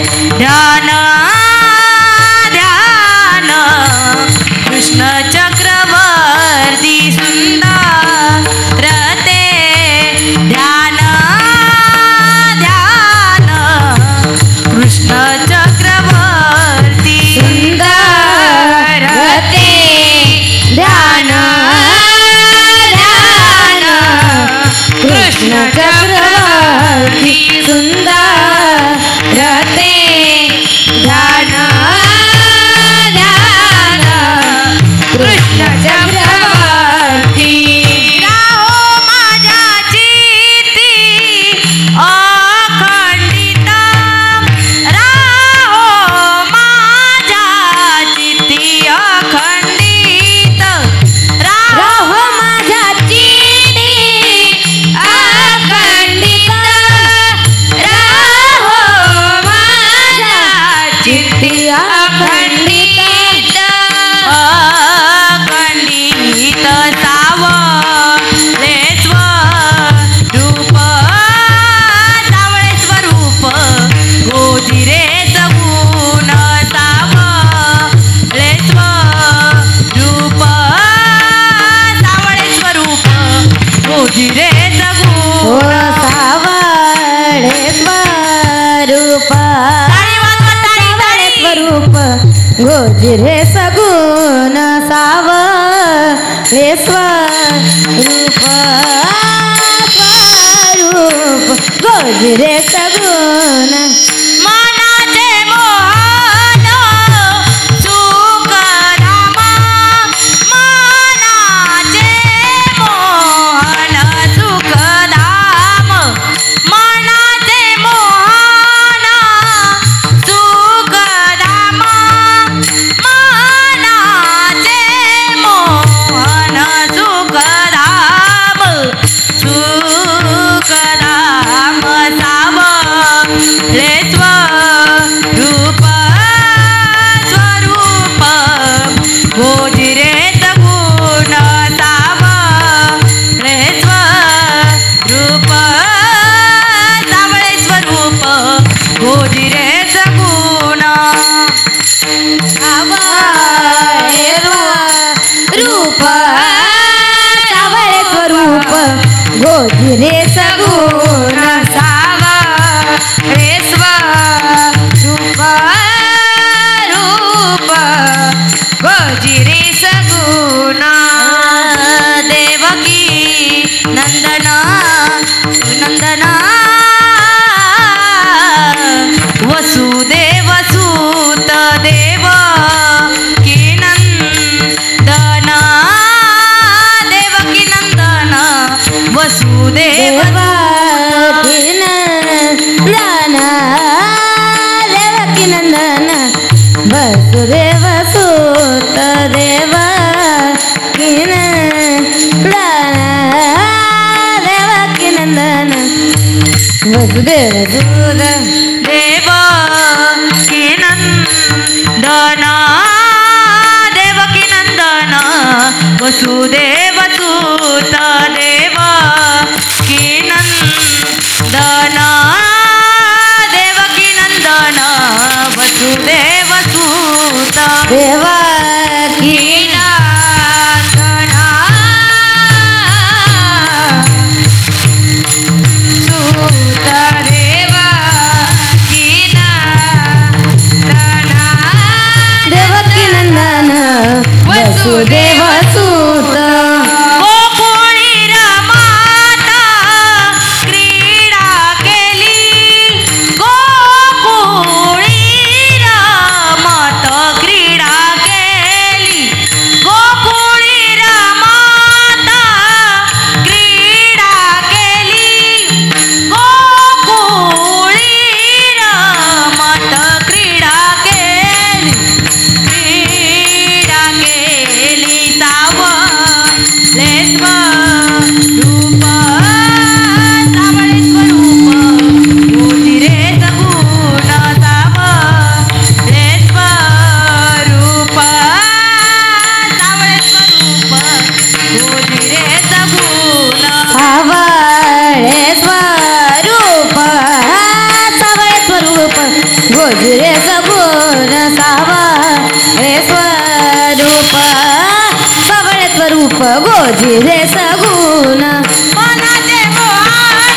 ध्यान ध्यान कृष्ण चक्रवर्ती सुंदर ते ध्यान ध्यान कृष्ण चक्रवर्ती सुंदर ते ध्यान ध्यान कृष्ण चक्रवर्ती सुंदर ते ध्यान ध्यान कृष्ण चक्रवर्ती राहो माझ्या चित्ती अखंडित राहो माझ्या चित्ती अखंडित राहो माझ्या चित्ती अखंडित राहो माझ्या चित्ती अखंडित अखंडित सावळे स्वरूप सावळे स्वरूप गोजिरे सगुण सावळे स्वरूप सावळे स्वरूप गोजिरे सगुण सावळे स्वरूप स्वरूप गोजिरे सगुण सावळे स्वरूप स्वरूप गोजिरे सगुण मनाचे मोहन सुख धाम मनाचे मोहन सुख धाम मनाचे मोहन सुख धाम मनाचे मोहन सुख धाम सुख धाम सावळे स्वरूप स्वरूप गोजिरे सगुण सावळे स्वरूप सावळे स्वरूप गोजिरे सगुण सावळे रूप सावळे स्वरूप गोजिरे सगुण सावळे स्वरूप रूप गोजिरे सगुण देवकी नंदन नंदन वसुदेव सूत देव की नंदन देवकी नंदन वसुदेव की नंदन देवकी नंदन वसुदेव सूत देव की नंदन देवकी नंदन वसुदेव सूत देव की नंदन देवकी नंदन वसुदेव सूत देव की नंदन देवकी नंदन वसुदेव सूत देवकी नंदन सूत देवकी नंदन देवकी नंदन वसुदेव सूत गोकुळी रमाता क्रीडा केली गोकुळी रमत क्रीडा केली गोजिरे सगुण सावळे स्वरूप सावळे स्वरूप गोजिरे सगुण मनाचे मोहन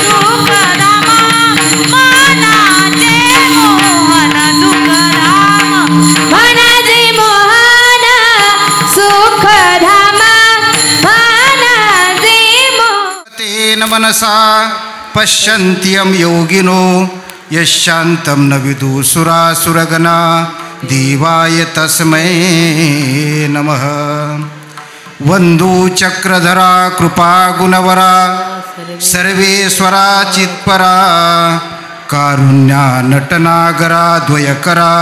सुख धाम मनाचे मोहन सुख धाम मनाचे मोहन सुख धाम मनाचे तेन मनसा पश्यन्त्यं योगिनो यशान्तं न विदुसुरासुरगणा देवाय तस्मै नमः। वन्दुचक्रधरा कृपा गुणवरा सर्वेश्वरा चित्परा कारुण्या नटनागरा द्वयकरा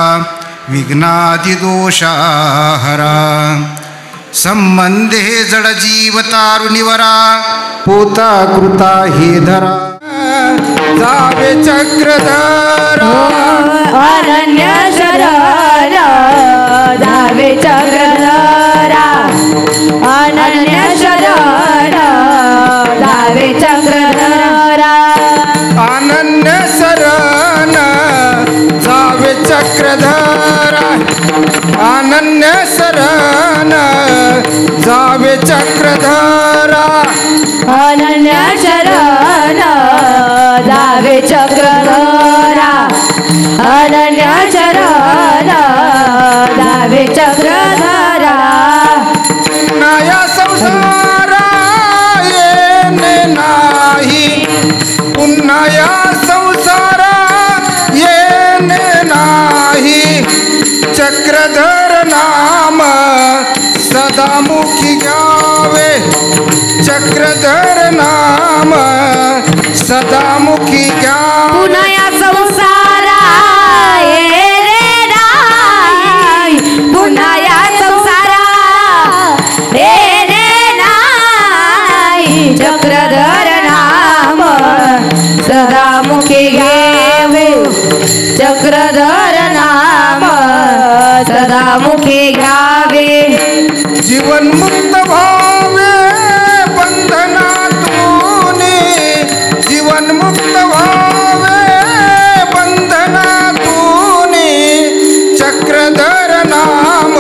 विघ्नादिदोषाहरा संबंधे जडजीवतारुणिवरा पोता कृता हे धरा जावे चक्रधरा अनन्य शरण जावे चक्रधरा अनन्य शरण जावे चक्रधरा अनन्य शरण जावे चक्रधरा अनन्य शरण जावे चक्रधरा अनन्य शरण जावे चक्रधरा अनन्य शरण जावे चक्रधरा नया संसारा येणे नाही पुन्हा या संसारा येणे नाही चक्रधर नाम सदामुखी घ्यावे चक्रधर नाम सदामुखी घ्यावे पुन्हा या संसारा येणे नाही पुन्हा या संसारा येणे नाही चक्रधर नाम सदामुखी घ्यावे चक्रधर नाम सदामुखी घ्यावे जीवन मुक्त व्हावे बंधनातून जीवन मुक्त व्हावे बंधनातून चक्रधर नाम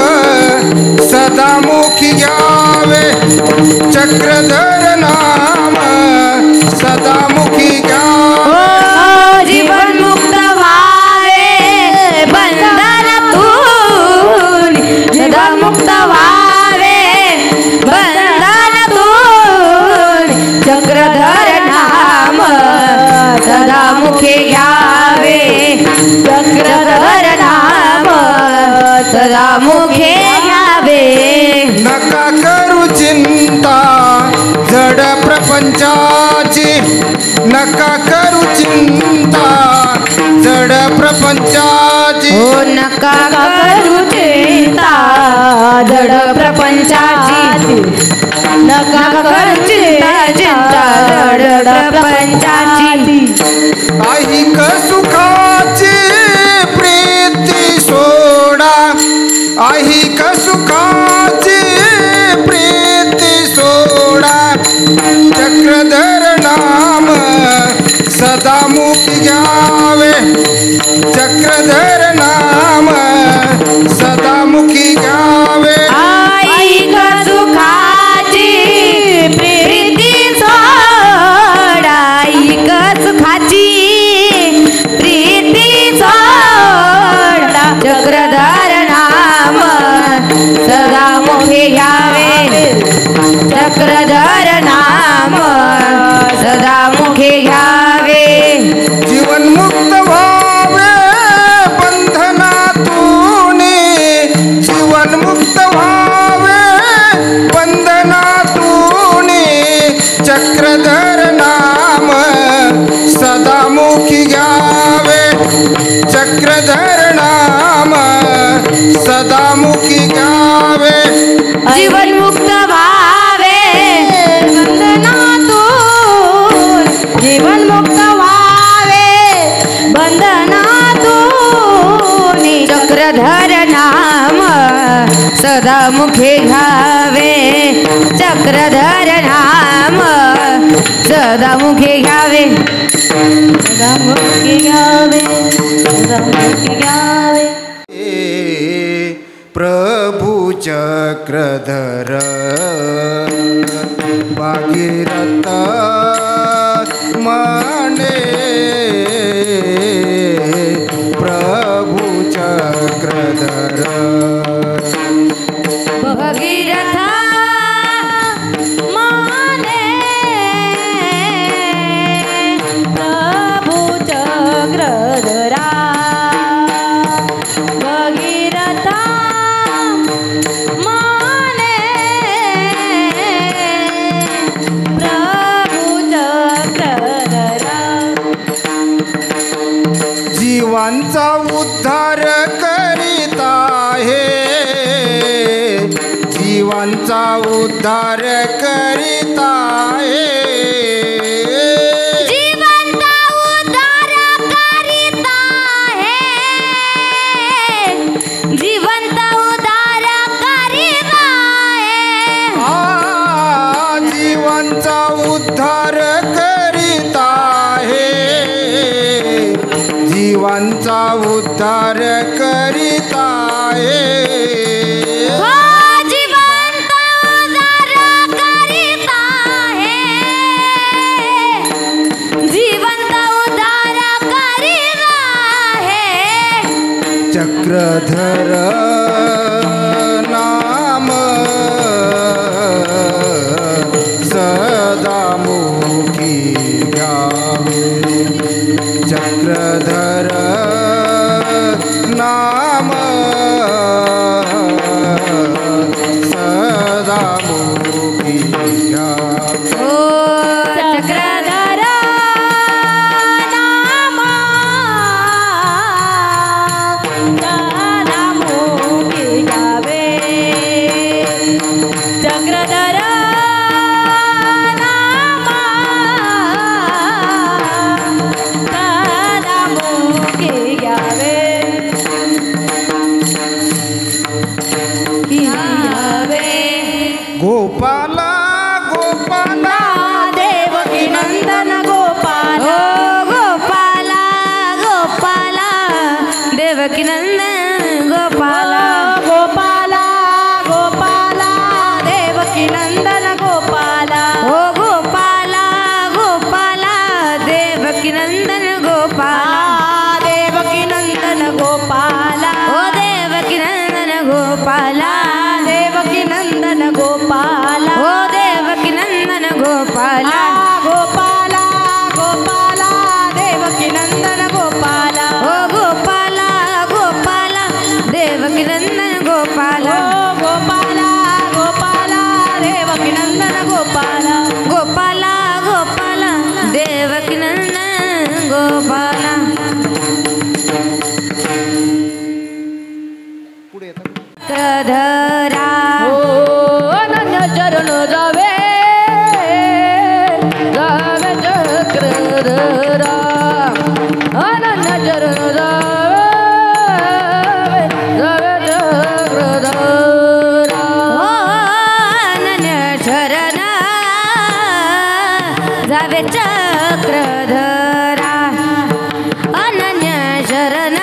सदामुखी घ्यावे चक्रधर नाम सदामुखी घ्यावे जीवन मुक्त व्हावे बंधनातून सदा मुक्त व्हावे बंधनातून चक्रधर नाम सदा मुखी घ्यावे चक्रधर नाम सदा मुखी घ्यावे नका करू चिंता जड प्रपंचाची नका करू चिंता जड प्रपंचाची हो नका करू चिंता जड प्रपंचाची नका करू चिंता जड प्रपंचाची ऐक सुखाची प्रीती सोडा ऐक सुखाची प्रीती सोडा चक्रधर नाम सदामुखी घ्यावे चक्रधर नाम सदामुखी घ्यावे ऐक सुखाची प्रीती सोडा ऐक सुखाची प्रीती सोडा चक्रधर नाम सदा मुखी घ्यावे चक्रधर नाम सदा मुखी घ्यावे जीवन मुक्त व्हावे बंधनातून जीवन मुक्त व्हावे बंधनातून चक्रधर नाम सदामुखी घ्यावे चक्रधर नाम सदामुखी घ्यावे जीवन मुक्त व्हावे बंधनातून जीवन मुक्त व्हावे बंधनातून चक्रधर नाम सदा मुखी घ्यावे चक्रधर नाम सदा मुखे घ्यावे सदा मुखे घ्यावे सदा मुखे घ्यावे प्रभु चक्रधर भागीरथ म्हणे प्रभु चक्रधर भगीरथ माने प्रभु चक्रधरा भगीरथ माने प्रभु चक्रधरा जीवांचा उद्धार करीत आहे जीवांचा उद्धार करीत आहे जीवंत उद्धार करीत आहे जीवंत उद्धार करीत आहे जीवांचा उद्धार करीत आहे जीवांचा उद्धार करीत आहे जिवंत उद्धार करीत आहे जिवंत उद्धार करीत आहे चक्रधर नाम सदा मुखी घ्यावे चक्रधर नाम सदा मुखी घ्यावे ओ चक्रधर नाम सदा मुखी घ्यावे चक्रधर नाम सदा मुखी घ्यावे गोपाला गोपाला देवकी नंदन गोपाल गोपाला गोपाला देवकी नंदन गोपाला गोपाला गोपाला देवकी नंदन गोपाला हो गोपाला गोपाला देवकी नंदन गोपाला देवकी नंदन गोपाला हो देवकी नंदन गोपाला देवकी नंदन गोपाला हो देवकी नंदन गोपाला गोपाला गोपाला देवकी नंदन गोपाला हो गोपाला गोपाला देवकी नंदन गोपाला गोपाला गोपाला देवकी नंदन गोपाला गोपाला गोपाला देवकी नंदन गोपाला चक्रधरा अनन्य चरण जावे जावे चक्रधरा अनन्य चरण जावे जावे चक्रधरा अनन्य चरण जावे चक्रधरा अनन्य शरण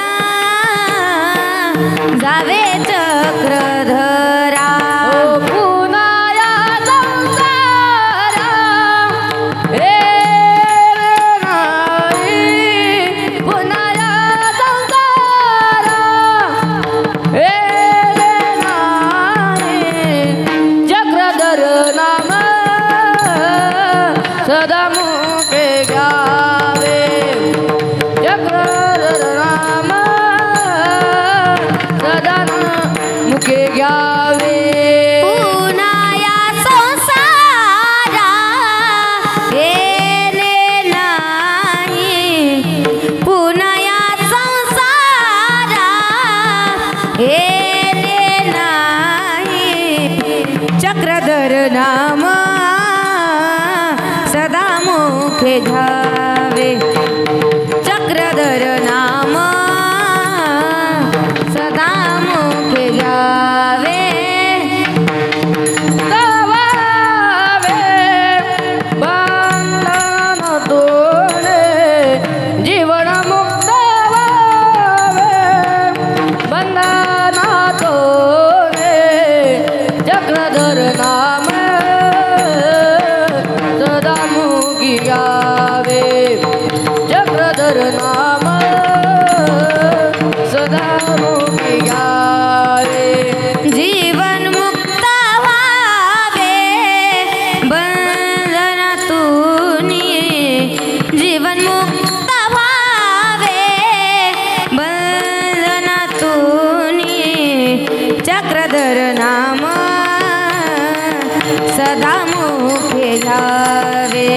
जावे चक्रधरा पुनाया संसारा हे नाही पुनाया संसारा हे नाही चक्रधर नाम सदा मुखे घ्यावे चक्रधर नाम सदा मुखे घ्यावे पुनाया संसारा येणे नाही पुनाया संसारा येणे नाही चक्रधर नाम सदा चक्रधर नाम सदा मुखे घ्यावे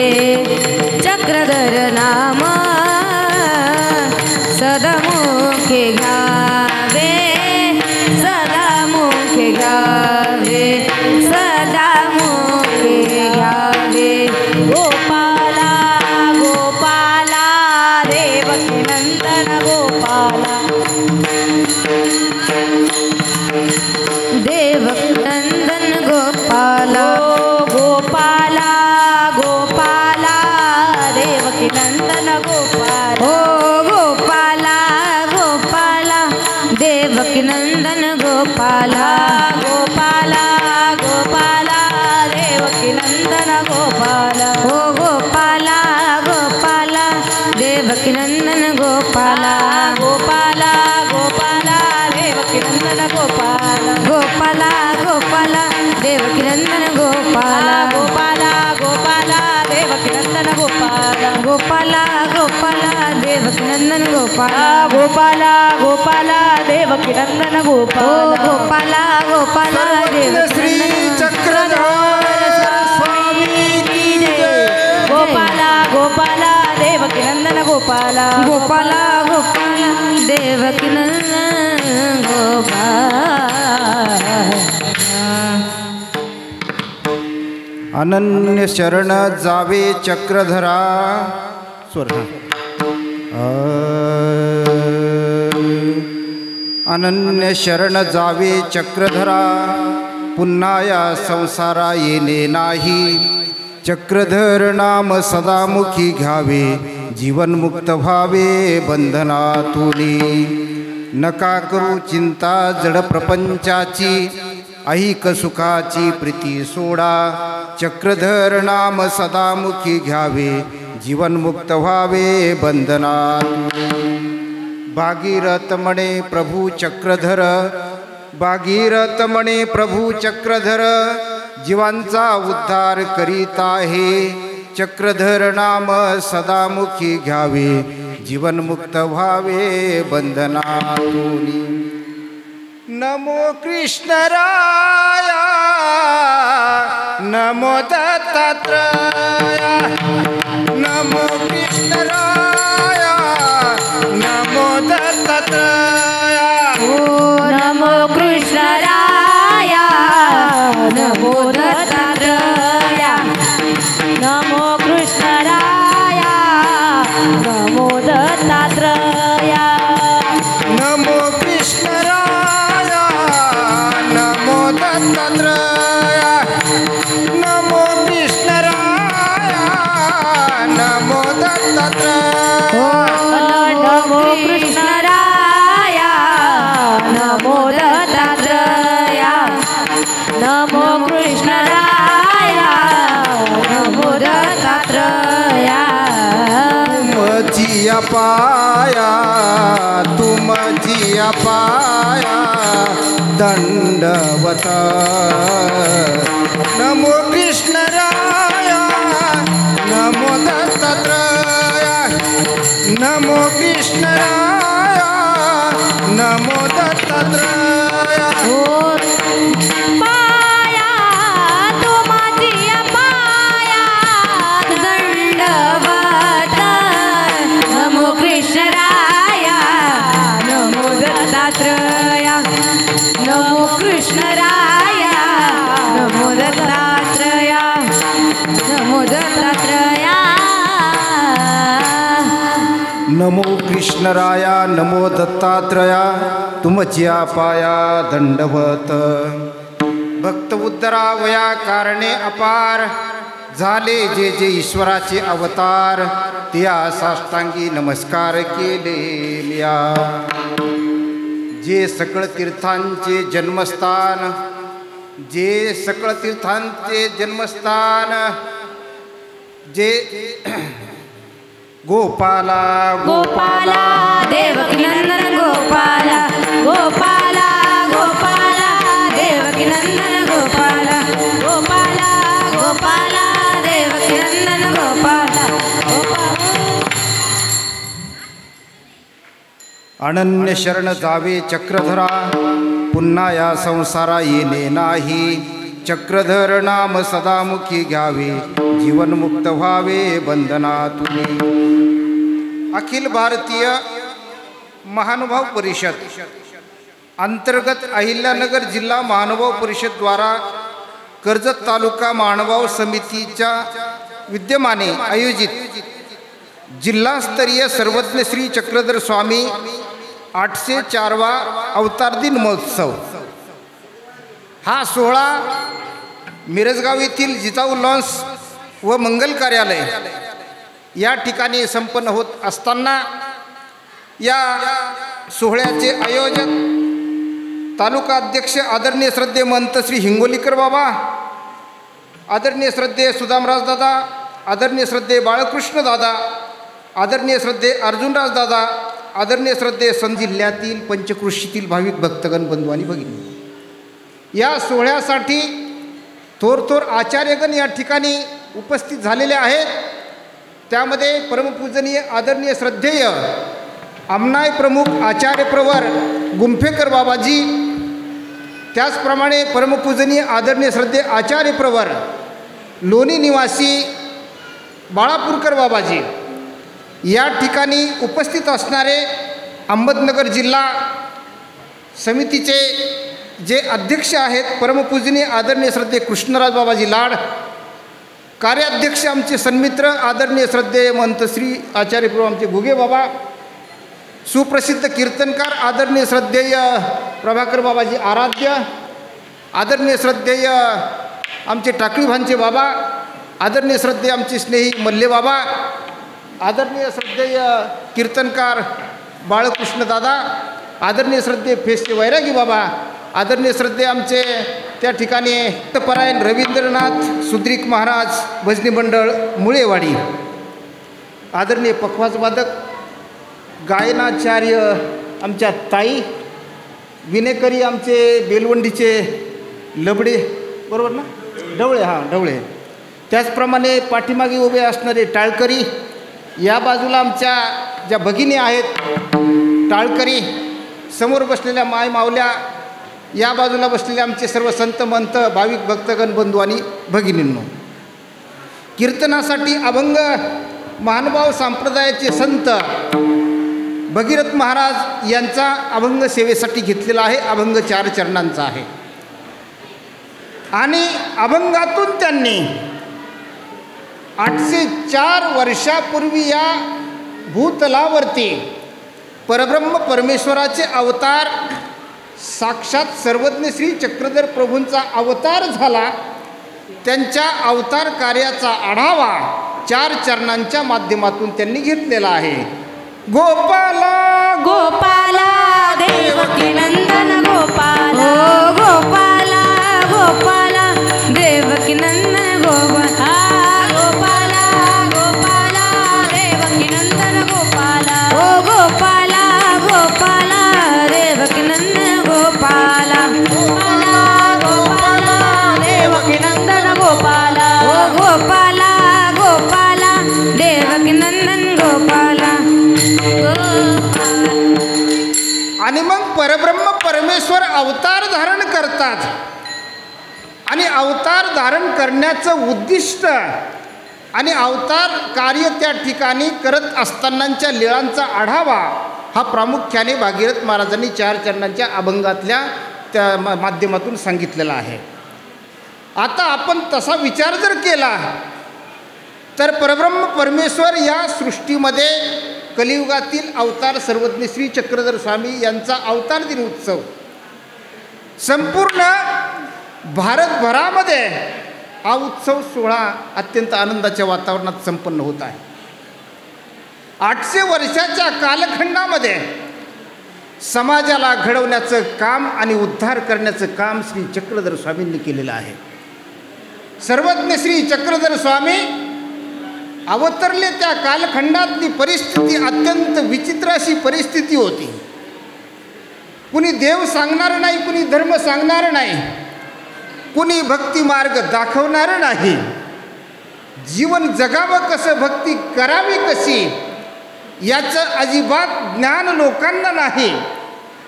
चक्रधर नाम सदा मुखे घ्यावे सदा मुखे घ्यावे सदा मुखे घ्यावे गोपाला गोपाला देवकी नंदन गोपाला देवकी नंदन गोपाला गोपाला गोपाला देवकी नंदन गोपाला हो गोपाला गोपाला देवकी नंदन गोपाला गोपाला गोपाला देवकी नंदन गोपाला हो गोपाला गोपाला देवकी नंदन गोपाला गोपाला गोपाला देवकी नंदन गोपाला गोपाला गोपाला देवकी नंदन गोपाला गोपाला गोपाला देवकी नंदन गोपाला गोपाला गोपाला देवकी नंदन गोपाला गोपाला गोपाला देवकी नंदन गोपाला गोपाला गोपाला श्री चक्रधर स्वामी की जय गोपाला गोपाला देवकी नंदन गोपाला गोपाला गोपाला देवकी नंदन गोपाला अनन्य शरण जावे चक्रधरा स्वर अनन्य शरण जावे चक्रधरा पुन्हा या संसारा येणे नाही चक्रधर नाम सदामुखी घ्यावे जीवनमुक्त व्हावे बंधनातुनी नका करू चिंता जड प्रपंचाची ऐक सुखाची प्रीती सोडा चक्रधर नाम सदामुखी घ्यावे जीवनमुक्त व्हावे बंधनात भागीरथ म्हणे प्रभू चक्रधर भागीरथ म्हणे प्रभू चक्रधर जीवांचा उद्धार करीत आहे चक्रधर नाम सदामुखी घ्यावे जीवनमुक्त व्हावे बंधनातूनी नमो कृष्णराया नमो दत्तात्रया नमो कृष्णराया नमो दत्तात्रया ओ नमो कृष्णराया नमो दत्तात्रया नमो कृष्णराया नमो दत्तात्रया नमो कृष्णराया नमो दत्तात्रया नमो कृष्णराया नमो दत्तात्रया नमो कृष्णराया नमो दत्तात्रया नमो कृष्णराया नमो दत्तात्रया तुमची पाया तुमची पाया दंडवत नमो कृष्णराया नमो दत्तात्रया नमो कृष्णराया नमो दत्तात्रया पाया तुमची पाया दंडवत नमो कृष्णराया नमो दत्तात्रया नमो कृष्णराया नमो दत्तात्रया नमो दत्तात्रया नमो कृष्णराया नमो दत्तात्रया तुमच्या पाया दंडवत भक्त उद्धरावया कारणे अपार झाले जे जे ईश्वराचे अवतार त्या साष्टांगी नमस्कार केले मिया जे सकळ तीर्थांचे जन्मस्थान जे सकळ तीर्थांचे जन्मस्थान जे गोपाला गोपाला देवकी नंदन गोपाला गोपाला गोपाला देवकी नंदन गोपाला गोपाला गोपाला देवकी नंदन गोपाला अनन्य शरण जावे चक्रधरा पुन्हा या संसारा येणे नाही. चक्रधर नाम सदामुखी घ्यावे, जीवनमुक्त व्हावे बंधनातून. अखिल भारतीय महानुभाव परिषद अंतर्गत अहिल्यानगर जिल्हा महानुभाव परिषद द्वारा कर्जत तालुका महानुभाव समितीच्या विद्यमाने आयोजित जिल्हास्तरीय सर्वज्ञ श्री चक्रधर स्वामी 804वा अवतार दिन महोत्सव हा सोहळा मिरजगाव येथील जिजाऊ लॉन्स व मंगल कार्यालय या ठिकाणी संपन्न होत असताना या सोहळ्याचे आयोजक तालुका अध्यक्ष आदरणीय श्रद्धेय महंत श्री हिंगोलीकर बाबा, आदरणीय श्रद्धेय सुदामराज दादा, आदरणीय श्रद्धेय बाळकृष्ण दादा, आदरणीय श्रद्धेय अर्जुनराज दादा, आदरणीय श्रद्धेय जिल्ह्यातील पंचकृषीतील भाविक भक्तगण बंधू आणि भगिनी, या सोहळ्यासाठी थोर आचार्यगण या ठिकाणी उपस्थित झालेले आहेत. त्यामध्ये परमपूजनीय आदरणीय श्रद्धेय आमनाय प्रमुख आचार्य प्रवर गुंफेकर बाबाजी, त्याचप्रमाणे परमपूजनीय आदरणीय श्रद्धेय आचार्य प्रवर लोणी निवासी बाळापूरकर बाबाजी, या ठिकाणी उपस्थित असणारे अहमदनगर जिल्हा समितीचे जे अध्यक्ष आहेत परमपूजनीय आदरणीय श्रद्धेय कृष्णराज बाबाजी लाड, कार्याध्यक्ष आमचे सन्मित्र आदरणीय श्रद्धेय महंत श्री आचार्य प्रभू आमचे घुगे बाबा, सुप्रसिद्ध कीर्तनकार आदरणीय श्रद्धेय प्रभाकर बाबाजी आराध्य, आदरणीय श्रद्धेय आमचे टाकळी भांचे बाबा, आदरणीय श्रद्धेय आमचे स्नेही मल्ले बाबा, आदरणीय श्रद्धेय कीर्तनकार बाळकृष्ण दादा, आदरणीय श्रद्धेय फेसचे वैरागी बाबा, आदरणीय श्रद्धेय आमचे त्या ठिकाणी परायण रवींद्रनाथ सुद्रिक महाराज भजनी मंडळ मुळेवाडी, आदरणीय पखवाज वादक गायनाचार्य आमच्या ताई विनेकरी आमचे बेलवंडीचे लबडे, बरोबर ना, ढवळे, हां ढवळे, त्याचप्रमाणे पाठीमागे उभे असणारे टाळकरी, या बाजूला आमच्या ज्या भगिनी आहेत टाळकरी, समोर बसलेल्या माय मावल्या, या बाजूला बसलेले आमचे सर्व संत महंत भाविक भक्तगण बंधू आणि भगिनींनो, कीर्तनासाठी अभंग महानुभाव संप्रदायाचे संत भगीरथ महाराज यांचा अभंग सेवेसाठी घेतलेला आहे. अभंग 4 चरणांचा आहे आणि अभंगातून त्यांनी 804 वर्षापूर्वी या भूतलावरती परब्रह्म परमेश्वराचे अवतार साक्षात सर्वज्ञ श्री चक्रधर प्रभूंचा अवतार झाला. त्यांच्या अवतार कार्याचा आढावा 4 चरणांच्या माध्यमातून त्यांनी घेतलेला आहे. गोपाला गोपाला देवकी नंदन गोपाला, गोपाला गोपाला देवकी नंदन गोपाला, गोपाला गोपाला देवकी नंदन गोपाला, ओ गोपाला गोपाला देवकी नंदन गोपाला, गोपाला गोपाला देवकी नंदन गोपाला, ओ गोपाला गोपाला देवकी नंदन गोपाला. आणि मग परब्रह्म परमेश्वर अवतार धारण करतात आणि अवतार धारण करण्याचं उद्दिष्ट आणि अवतार कार्य त्या ठिकाणी करत असतानाच्या लीळांचा आढावा हा प्रामुख्याने भागीरथ महाराजांनी 4 चरणांच्या अभंगातल्या त्या माध्यमातून सांगितलेला आहे. आता आपण तसा विचार जर केला तर परब्रह्म परमेश्वर या सृष्टीमध्ये कलियुगातील अवतार सर्वज्ञ श्री चक्रधर स्वामी यांचा अवतार दिन उत्सव संपूर्ण भारतभरामध्ये हा उत्सव सोहळा अत्यंत आनंदाच्या वातावरणात संपन्न होत आहे. 800 वर्षाच्या कालखंडामध्ये समाजाला घडवण्याचं काम आणि उद्धार करण्याचं काम श्री चक्रधर स्वामींनी केलेलं आहे. सर्वज्ञ श्री चक्रधर स्वामी अवतरले त्या कालखंडातली परिस्थिती अत्यंत विचित्र अशी परिस्थिती होती. कुणी देव सांगणार नाही, कुणी धर्म सांगणार नाही, कुणी भक्ती मार्ग दाखवणार नाही, जीवन जगावं कसं, भक्ती करावी कशी याचं अजिबात ज्ञान लोकांना नाही.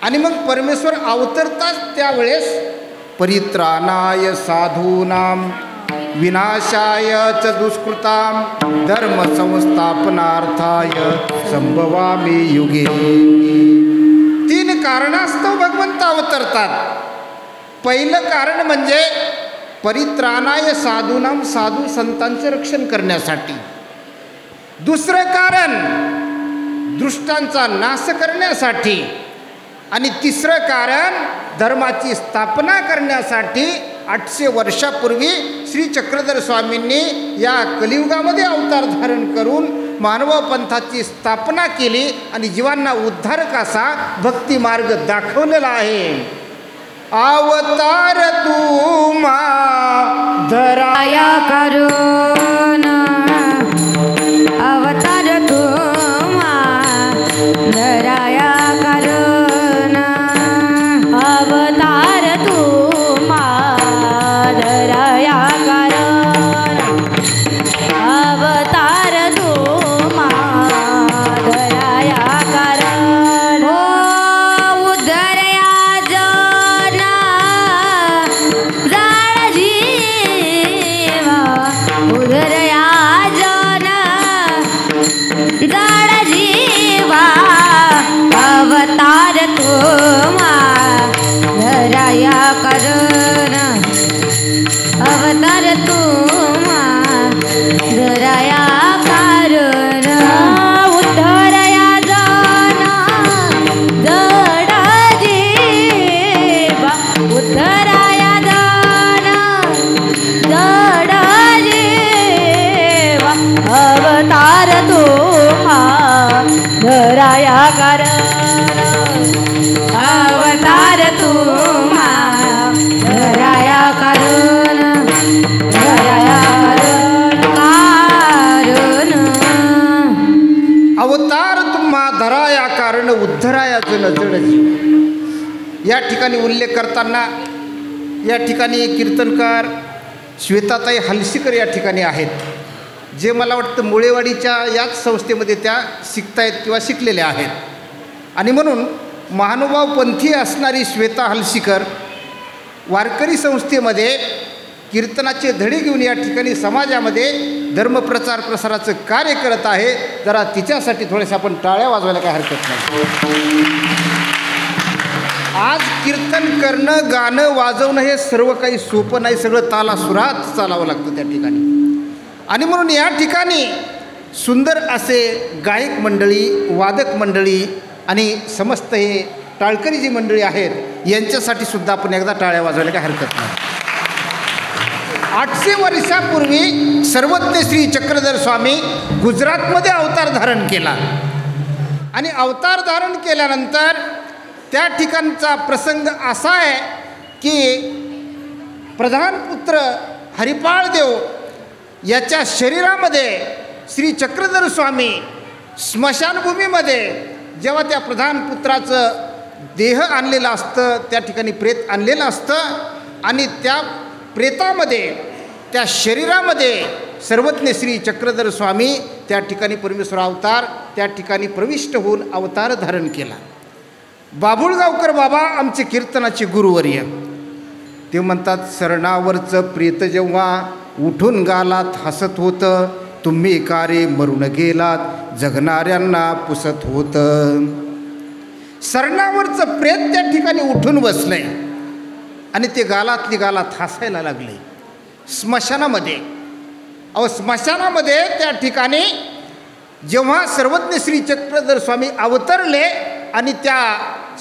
आणि मग परमेश्वर अवतरताच त्यावेळेस परित्राणाय साधूनाम विनाशाय च दुष्कृताम धर्म संस्थापनार्थाय संभवामी युगे. 3 कारणास्तव भगवंत अवतरतात. पहिलं कारण म्हणजे परित्राणाय साधूनाम, साधू संतांचे रक्षण करण्यासाठी. दुसरं कारण दुष्टांचा नाश करण्यासाठी. आणि तिसरं कारण धर्माची स्थापना करण्यासाठी. 800 वर्षापूर्वी श्री चक्रधर स्वामींनी या कलियुगामध्ये अवतार धारण करून मानव पंथाची स्थापना केली आणि जीवांना उद्धारक असा भक्ती मार्ग दाखवलेला आहे. अवतार तुम्हा दया करुण, अवतार तुम्हा दया करुण, अवतार तुम्हा दया करुण, अवतार तुम्हा दया करुण. हो उद्धरया जना जाळ जीवा, उद्धरया जना जाळ जीवा, अवतार तुम्हा दया करुण, अवतार तुम्हा दया करुण. उद्धरया जना जड जीवा, उद्धरया जना जड जीवा, अवतार तुम्हा दया करुण, अवतार तुम्हा दया करुण, दया करुण. अवतार तुम्हा धराया कारण उद्धरायाचं नजर जीव. या ठिकाणी उल्लेख करताना या ठिकाणी कीर्तनकार श्वेताताई हलसीकर या ठिकाणी आहेत, जे मला वाटतं मुळेवाडीच्या याच संस्थेमध्ये त्या शिकतायत किंवा शिकलेल्या आहेत. आणि म्हणून महानुभाव पंथी असणारी श्वेता हलसीकर वारकरी संस्थेमध्ये कीर्तनाचे धडे घेऊन या ठिकाणी समाजामध्ये धर्मप्रचार प्रसाराचं कार्य करत आहे. जरा तिच्यासाठी थोडेसे आपण टाळ्या वाजवायला काय हरकत नाही. आज कीर्तन करणं, गाणं वाजवणं हे सर्व काही सोपं नाही. सगळं तालासुरात चालावं लागतं त्या ठिकाणी. आणि म्हणून या ठिकाणी सुंदर असे गायक मंडळी, वादक मंडळी आणि समस्त हे टाळकरी जी मंडळी आहेत यांच्यासाठी सुद्धा आपण एकदा टाळ्या वाजवायला काही हरकत नाही. 800 वर्षापूर्वी सर्वज्ञ श्री चक्रधर स्वामी गुजरातमध्ये अवतार धारण केला. आणि अवतार धारण केल्यानंतर त्या ठिकाणचा प्रसंग असा आहे की प्रधान पुत्र हरिपाळ देव याच्या शरीरामध्ये श्री चक्रधर स्वामी स्मशानभूमीमध्ये जेव्हा त्या प्रधान पुत्राचं देह आणलेलं असतं, त्या ठिकाणी प्रेत आणलेलं असतं आणि त्या प्रेतामध्ये, त्या शरीरामध्ये सर्वज्ञ श्री चक्रधर स्वामी त्या ठिकाणी परमेश्वर अवतार त्या ठिकाणी प्रविष्ट होऊन अवतार धारण केला. बाभुळगावकर बाबा आमचे कीर्तनाचे गुरुवर्य ते म्हणतात, सरणावरचं प्रेत जेव्हा उठून गालात हसत होतं, तुम्ही कारे मरून गेलात जगणाऱ्यांना पुसत होतं. सरणावरचं प्रेत त्या ठिकाणी उठून बसलंय आणि ते गालातली गालात हसायला लागले स्मशानामध्ये. अहो स्मशानामध्ये त्या ठिकाणी जेव्हा सर्वज्ञ श्री चक्रधर स्वामी अवतरले आणि त्या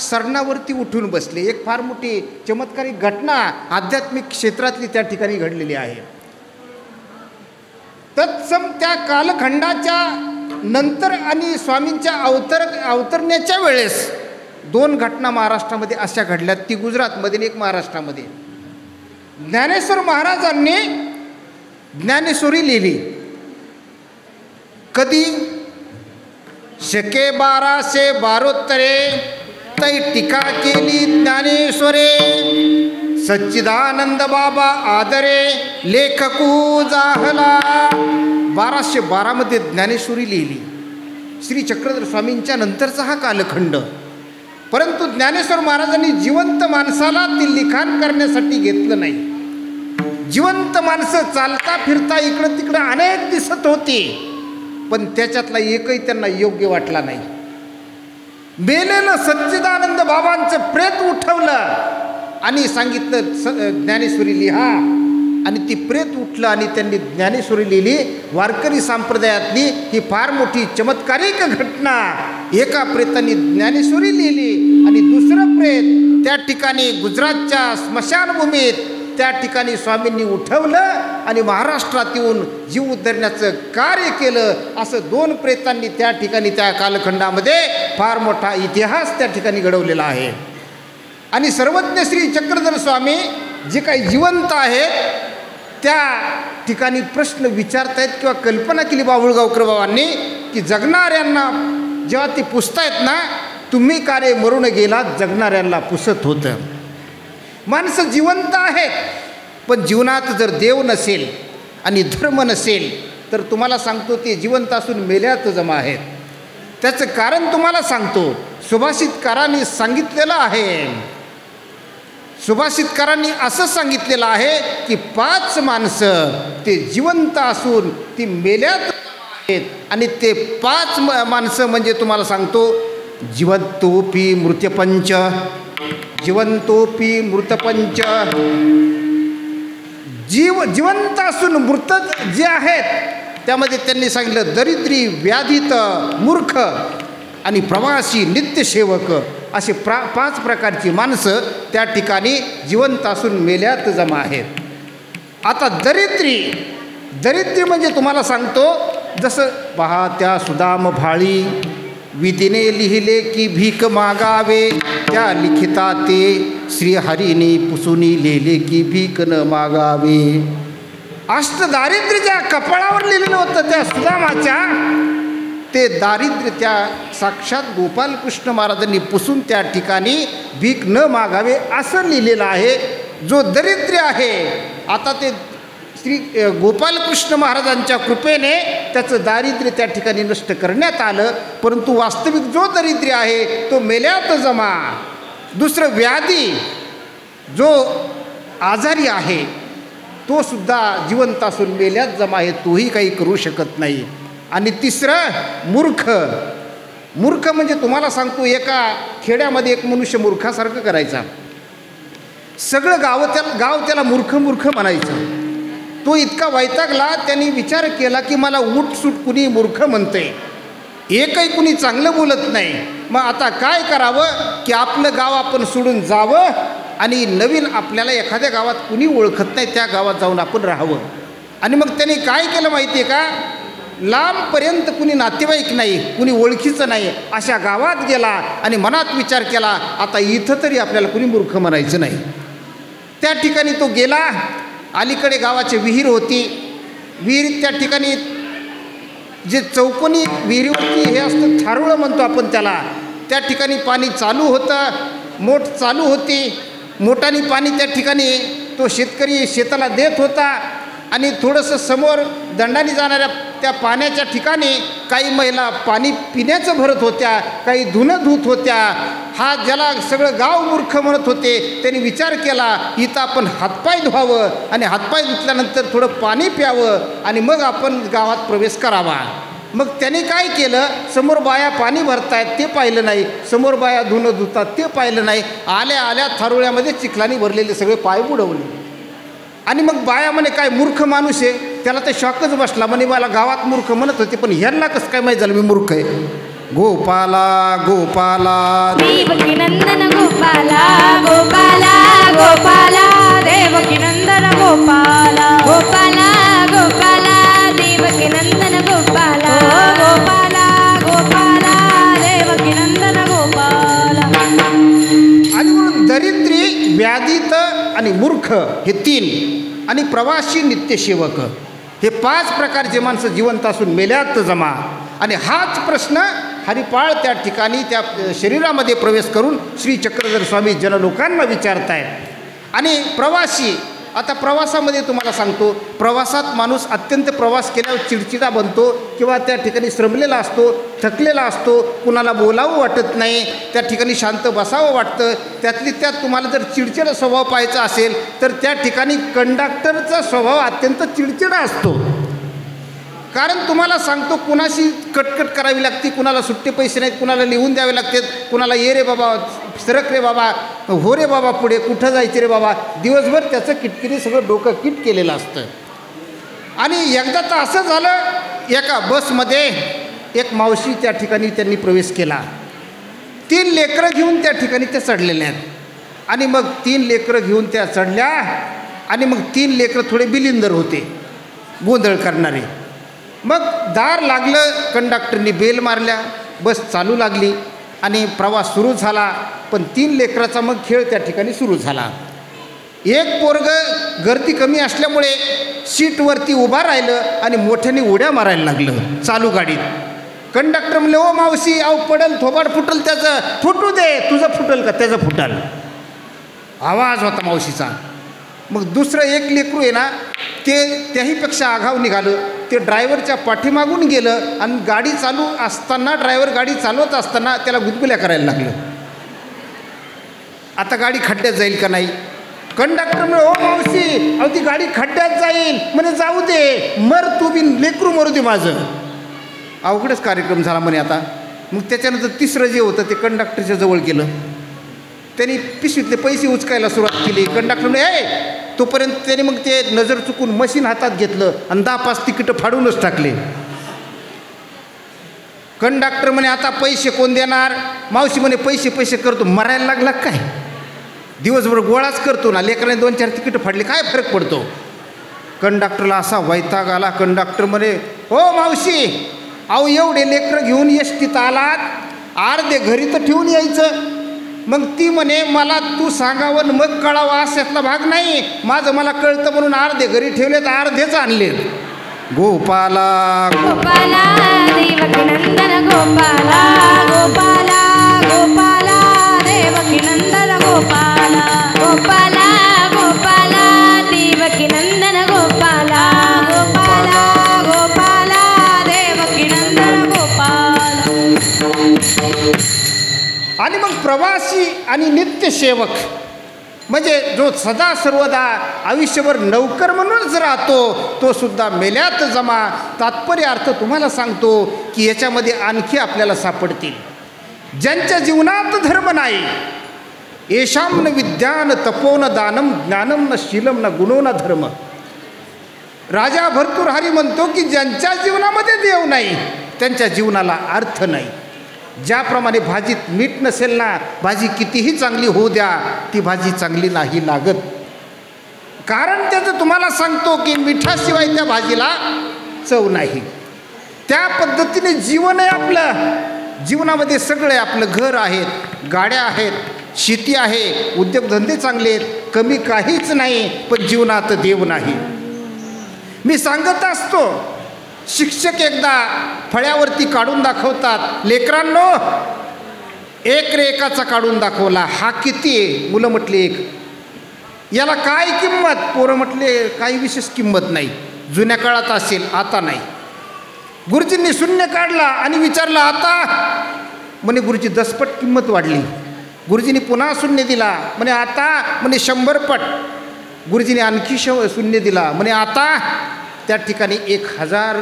सरणावरती उठून बसले, एक फार मोठी चमत्कारिक घटना आध्यात्मिक क्षेत्रातली त्या ठिकाणी घडलेली आहे. तत्सम त्या कालखंडाच्या नंतर आणि स्वामींच्या अवतरण्याच्या वेळेस 2 घटना महाराष्ट्रामध्ये अशा घडल्यात, ती गुजरातमध्ये आणि एक महाराष्ट्रामध्ये. ज्ञानेश्वर महाराजांनी ज्ञानेश्वरी लिहिली. कधी शके 1272 तै टीका केली ज्ञानेश्वरे, सच्चिदानंद बाबा आदरे लेखकू जाहला. 1212 ज्ञानेश्वरी लिहिली. श्री चक्रधर स्वामींच्या नंतरचा हा कालखंड. परंतु ज्ञानेश्वर महाराजांनी जिवंत माणसाला ते लिखाण करण्यासाठी घेतलं नाही. जिवंत माणसं चालता फिरता इकडं तिकडं अनेक दिसत होती, पण त्याच्यातला एकही त्यांना योग्य वाटला नाही. मेलेलं सच्चिदानंद बाबांचं प्रेत उठवलं आणि सांगितलं ज्ञानेश्वरी लिहा, आणि ती प्रेत उठलं आणि त्यांनी ज्ञानेश्वरी लिहिली. वारकरी संप्रदायातली ही फार मोठी चमत्कारिक घटना. एका प्रेतांनी ज्ञानेश्वरी लिहिली आणि दुसरं प्रेत त्या ठिकाणी गुजरातच्या स्मशानभूमीत त्या ठिकाणी स्वामींनी उठवलं आणि महाराष्ट्रात येऊन जीव उद्धरण्याचं कार्य केलं. असं 2 प्रेतांनी त्या ठिकाणी त्या कालखंडामध्ये फार मोठा इतिहास त्या ठिकाणी घडवलेला आहे. आणि सर्वज्ञ श्री चक्रधर स्वामी जे काही जिवंत आहेत त्या ठिकाणी प्रश्न विचारतायत किंवा कल्पना केली बाबुळगावकर बाबांनी की जगणाऱ्यांना जेव्हा ती पुसतायत ना, तुम्ही कार्य मरून गेला, जगणाऱ्यांना पुसत होतं. माणसं जिवंत आहेत, पण जीवनात जर देव नसेल आणि धर्म नसेल तर तुम्हाला सांगतो ते जिवंत असून मेल्यात जमा आहेत. त्याचं कारण तुम्हाला सांगतो. सुभाषितकारांनी सांगितलेलं आहे, सुभाषितकारांनी असं सांगितलेलं आहे की 5 माणसं ते जिवंत असून ती मेल्यात आहेत. आणि ते 5 माणसं म्हणजे तुम्हाला सांगतो, जिवंतोपी मृत्यपंच, जिवंतोपी मृतपंच. जिवंत असून मृत जे आहेत त्यामध्ये त्यांनी सांगितलं दरिद्री, व्याधित, मूर्ख आणि प्रवासी, नित्यसेवक असे 5 प्रकारची माणसं त्या ठिकाणी जिवंत असून मेल्यात जमा आहेत. आता दरिद्री म्हणजे तुम्हाला सांगतो, जसं पहा त्या सुदाम भाळी, विधीने लिहिले की भीक मागावे, त्या लिखिता ते श्रीहरीने पुसुनी लिहिले की भीक न मागावे. अष्टदारिद्र्य ज्या कपाळावर लिहिलेलं होतं त्या सुदामाच्या, ते दारिद्र्य त्या साक्षात गोपालकृष्ण महाराजांनी पुसून त्या ठिकाणी भीक न मागावे असं लिहिलेलं आहे. जो दरिद्र आहे, आता ते श्री गोपालकृष्ण महाराजांच्या कृपेने त्याचं दारिद्र्य त्या ठिकाणी नष्ट करण्यात आलं, परंतु वास्तविक जो दरिद्री आहे तो मेल्यात जमा. दुसरं व्याधी, जो आजारी आहे तो सुद्धा जिवंत असून मेल्यात जमा आहे, तोही काही करू शकत नाही. आणि तिसरं मूर्ख म्हणजे तुम्हाला सांगतो, एका खेड्यामध्ये एक मनुष्य मूर्खासारखं करायचा. सगळं गाव त्याला मूर्ख म्हणायचं. तो इतका वैतागला, त्यांनी विचार केला की मला उठसूट कुणी मूर्ख म्हणते, एकही कुणी चांगलं बोलत नाही. मग आता काय करावं की आपलं गाव आपण सोडून जावं आणि नवीन आपल्याला एखाद्या गावात कुणी ओळखत नाही त्या गावात जाऊन आपण राहावं. आणि मग त्यांनी काय केलं माहिती आहे का, लांबपर्यंत कुणी नातेवाईक नाही, कुणी ओळखीचं नाही अशा गावात गेला आणि मनात विचार केला आता इथं तरी आपल्याला कुणी मूर्ख म्हणायचं नाही. त्या ठिकाणी तो गेला. अलीकडे गावाची विहीर होती. विहिरीत त्या ठिकाणी जे चौकोनी विहिरीवरती हे असतं थारुळं म्हणतो आपण त्याला, त्या ठिकाणी पाणी चालू होतं, मोठ चालू होती. मोठानी पाणी त्या ठिकाणी तो शेतकरी शेताला देत होता. आणि थोडंसं समोर दंडाने जाणाऱ्या त्या पाण्याच्या ठिकाणी काही महिला पाणी पिण्याचं भरत होत्या, काही धुणं धुत होत्या. हा ज्याला सगळं गाव मूर्ख म्हणत होते, त्यांनी विचार केला इथं आपण हातपाय धुवावं आणि हातपाय धुतल्यानंतर थोडं पाणी प्यावं आणि मग आपण गावात प्रवेश करावा. मग त्यांनी काय केलं, समोर बाया पाणी भरतायत ते पाहिलं नाही, समोर बाया धुणं धुतात ते पाहिलं नाही. आल्या थारुळ्यामध्ये चिखलानी भरलेले सगळे पाय बुडवले. आणि मग बाया म्हणे काय मूर्ख माणूस आहे, त्याला तर शॉकच बसला. म्हणे मला गावात मूर्ख म्हणत होते, पण ह्यांना कसं काय माहीत झालं मी मूर्ख आहे. गोपाला गोपाला देवकी नंदन गोपाला गोपाला गोपाला देवकी नंदन गोपाला गोपाला गोपाला देवकी नंदन गोपाला गोपाला गोपाला देवकी नंदन गोपाला. आणि म्हणून दरिद्री, व्याधित आणि मूर्ख हे 3 आणि प्रवासी, नित्यसेवक हे 5 प्रकारचे माणसं जिवंत असून मेल्यात जमा. आणि हाच प्रश्न हरिपाळ त्या ठिकाणी त्या शरीरामध्ये प्रवेश करून श्री चक्रधर स्वामी जनलोकांना विचारतायत. आणि प्रवासी आता प्रवासामध्ये तुम्हाला सांगतो, प्रवासात माणूस अत्यंत प्रवास केल्यावर चिडचिडा बनतो किंवा त्या ठिकाणी श्रमलेला असतो, थकलेला असतो, कुणाला बोलावं वाटत नाही, त्या ठिकाणी शांत बसावं वाटतं. त्यातली त्यात तुम्हाला जर चिडचिड स्वभाव पाहायचा असेल तर त्या ठिकाणी कंडक्टरचा स्वभाव अत्यंत चिडचिडा असतो. कारण तुम्हाला सांगतो, कुणाशी कटकट करावी लागते, कुणाला सुट्टे पैसे नाहीत, कुणाला लिहून द्यावे लागतात, कुणाला ये रे बाबा, सरक रे बाबा, हो रे बाबा, पुढे कुठं जायचे रे बाबा. दिवसभर त्याचं किटकिरी सगळं डोकं किट केलेलं असतं. आणि एकदा तर असं झालं, एका बसमध्ये एक मावशी त्या ठिकाणी त्यांनी प्रवेश केला. 3 लेकरं घेऊन त्या ठिकाणी त्या चढलेल्या आहेत. आणि मग 3 लेकरं घेऊन त्या चढल्या आणि मग 3 लेकरं थोडे बिलिंदर होते, गोंधळ करणारे. मग दार लागलं, कंडक्टरनी बेल मारल्या, बस चालू लागली आणि प्रवास सुरू झाला. पण 3 लेकराचा मग खेळ त्या ठिकाणी सुरू झाला. एक पोरगं गर्दी कमी असल्यामुळे सीटवरती उभा राहिलं आणि मोठ्याने उड्या मारायला लागलं चालू गाडीत. कंडक्टर म्हणले, ओ मावशी, अहो पडल, थोबाड फुटल त्याचं, फुटू दे, तुझं फुटल का त्याचं फुटल, आवाज होता मावशीचा. मग दुसरं एक लेकरू आहे ना, ते त्याहीपेक्षा आघाव निघालं. ते ड्रायव्हरच्या पाठीमागून गेलं आणि गाडी चालू असताना, ड्रायव्हर गाडी चालवत असताना त्याला गुदगुल्या करायला लागलं. आता गाडी खड्ड्यात जाईल का नाही. कंडक्टर म्हणे, ओ मावशी, अहो ती गाडी खड्ड्यात जाईल. म्हणे, जाऊ दे, मर तू बी, लेकरू मरू दे माझं. अवघडच कार्यक्रम झाला म्हणे आता. मग त्याच्यानंतर तिसरं जे होतं ते कंडक्टरच्या जवळ गेलं. त्यांनी पिशवीतले पैसे उचकायला सुरुवात केली. कंडक्टर म्हणे, तोपर्यंत त्याने मग ते नजर चुकून मशीन हातात घेतलं आणि 10-5 तिकीटं फाडूनच टाकले. कंडक्टर म्हणे, आता पैसे कोण देणार. मावशी म्हणे, पैसे करतो. मरायला लागला काय, दिवसभर गोळाच करतो ना, लेकराने 2-4 तिकीटं फाडले, काय फरक पडतो. कंडक्टरला असा वैताग आला. कंडक्टर म्हणे, हो मावशी, अहो एवढे लेकरं घेऊन एसटीत आलात, अर्धे घरी तर ठेवून यायचं. मग ती म्हणे, मला तू सांगावं मग कळावं अशातला भाग नाही, माझं मला कळतं म्हणून अर्धे घरी ठेवले तर अर्धेच आणले. गोपाला गोपाला देवकी नंदन गोपाला, गोपाला गोपाला देवकी नंदन गोपाला, गोपाला गोपाला देवकी नंदन गोपाला, गोपाला गोपाला देवकी नंदन गोपाला. आणि मग प्रवासी आणि नित्यसेवक म्हणजे जो सदा सर्वदा आयुष्यभर नौकर म्हणूनच राहतो, तो सुद्धा मेल्यात जमा. तात्पर्य अर्थ तुम्हाला सांगतो की याच्यामध्ये आणखी आपल्याला सापडतील. ज्यांच्या जीवनात धर्म नाही, येशाम न विद्यान तपो न दानम ज्ञानम न शीलम न गुणो न धर्म. राजा भर्तृहरी म्हणतो की ज्यांच्या जीवनामध्ये देव नाही, त्यांच्या जीवनाला अर्थ नाही. ज्याप्रमाणे भाजीत मीठ नसेल ना, भाजी कितीही चांगली होऊ द्या, ती भाजी चांगली नाही लागत. कारण त्याचं तुम्हाला सांगतो की मिठाशिवाय त्या भाजीला चव नाही. त्या पद्धतीने जीवन आहे आपलं. जीवनामध्ये सगळे आपलं घर आहेत, गाड्या आहेत, शेती आहे, उद्योगधंदे चांगले आहेत, कमी काहीच नाही, पण जीवनात देव नाही. मी सांगत असतो, शिक्षक एकदा फळ्यावरती काढून दाखवतात, लेकरांनो एक रे एकाचा काढून दाखवला, हा किती आहे. मुलं म्हटले 1. याला काय किंमत. पोरं म्हटले काही विशेष किंमत नाही, जुन्या काळात असेल, आता नाही. गुरुजींनी शून्य काढला आणि विचारला आता. म्हणे गुरुजी 10 पट किंमत वाढली. गुरुजींनी पुन्हा शून्य दिला. म्हणे आता. म्हणे 100 पट. गुरुजींनी आणखी शून्य दिला. म्हणे आता. त्या ठिकाणी 1000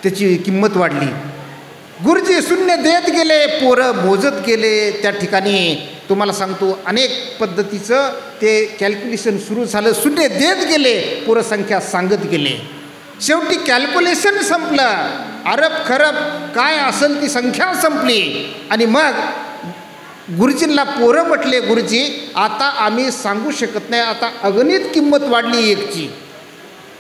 त्याची किंमत वाढली. गुरुजी शून्य देत गेले, पोरं मोजत गेले. त्या ठिकाणी तुम्हाला सांगतो अनेक पद्धतीचं ते कॅल्क्युलेशन सुरू झालं. शून्य देत गेले, पोरं संख्या सांगत गेले. शेवटी कॅल्क्युलेशन संपलं, अरब खरब काय असेल ती संख्या संपली. आणि मग गुरुजींना पोरं म्हटले, गुरुजी आता आम्ही सांगू शकत नाही, आता अगणित किंमत वाढली 1ची.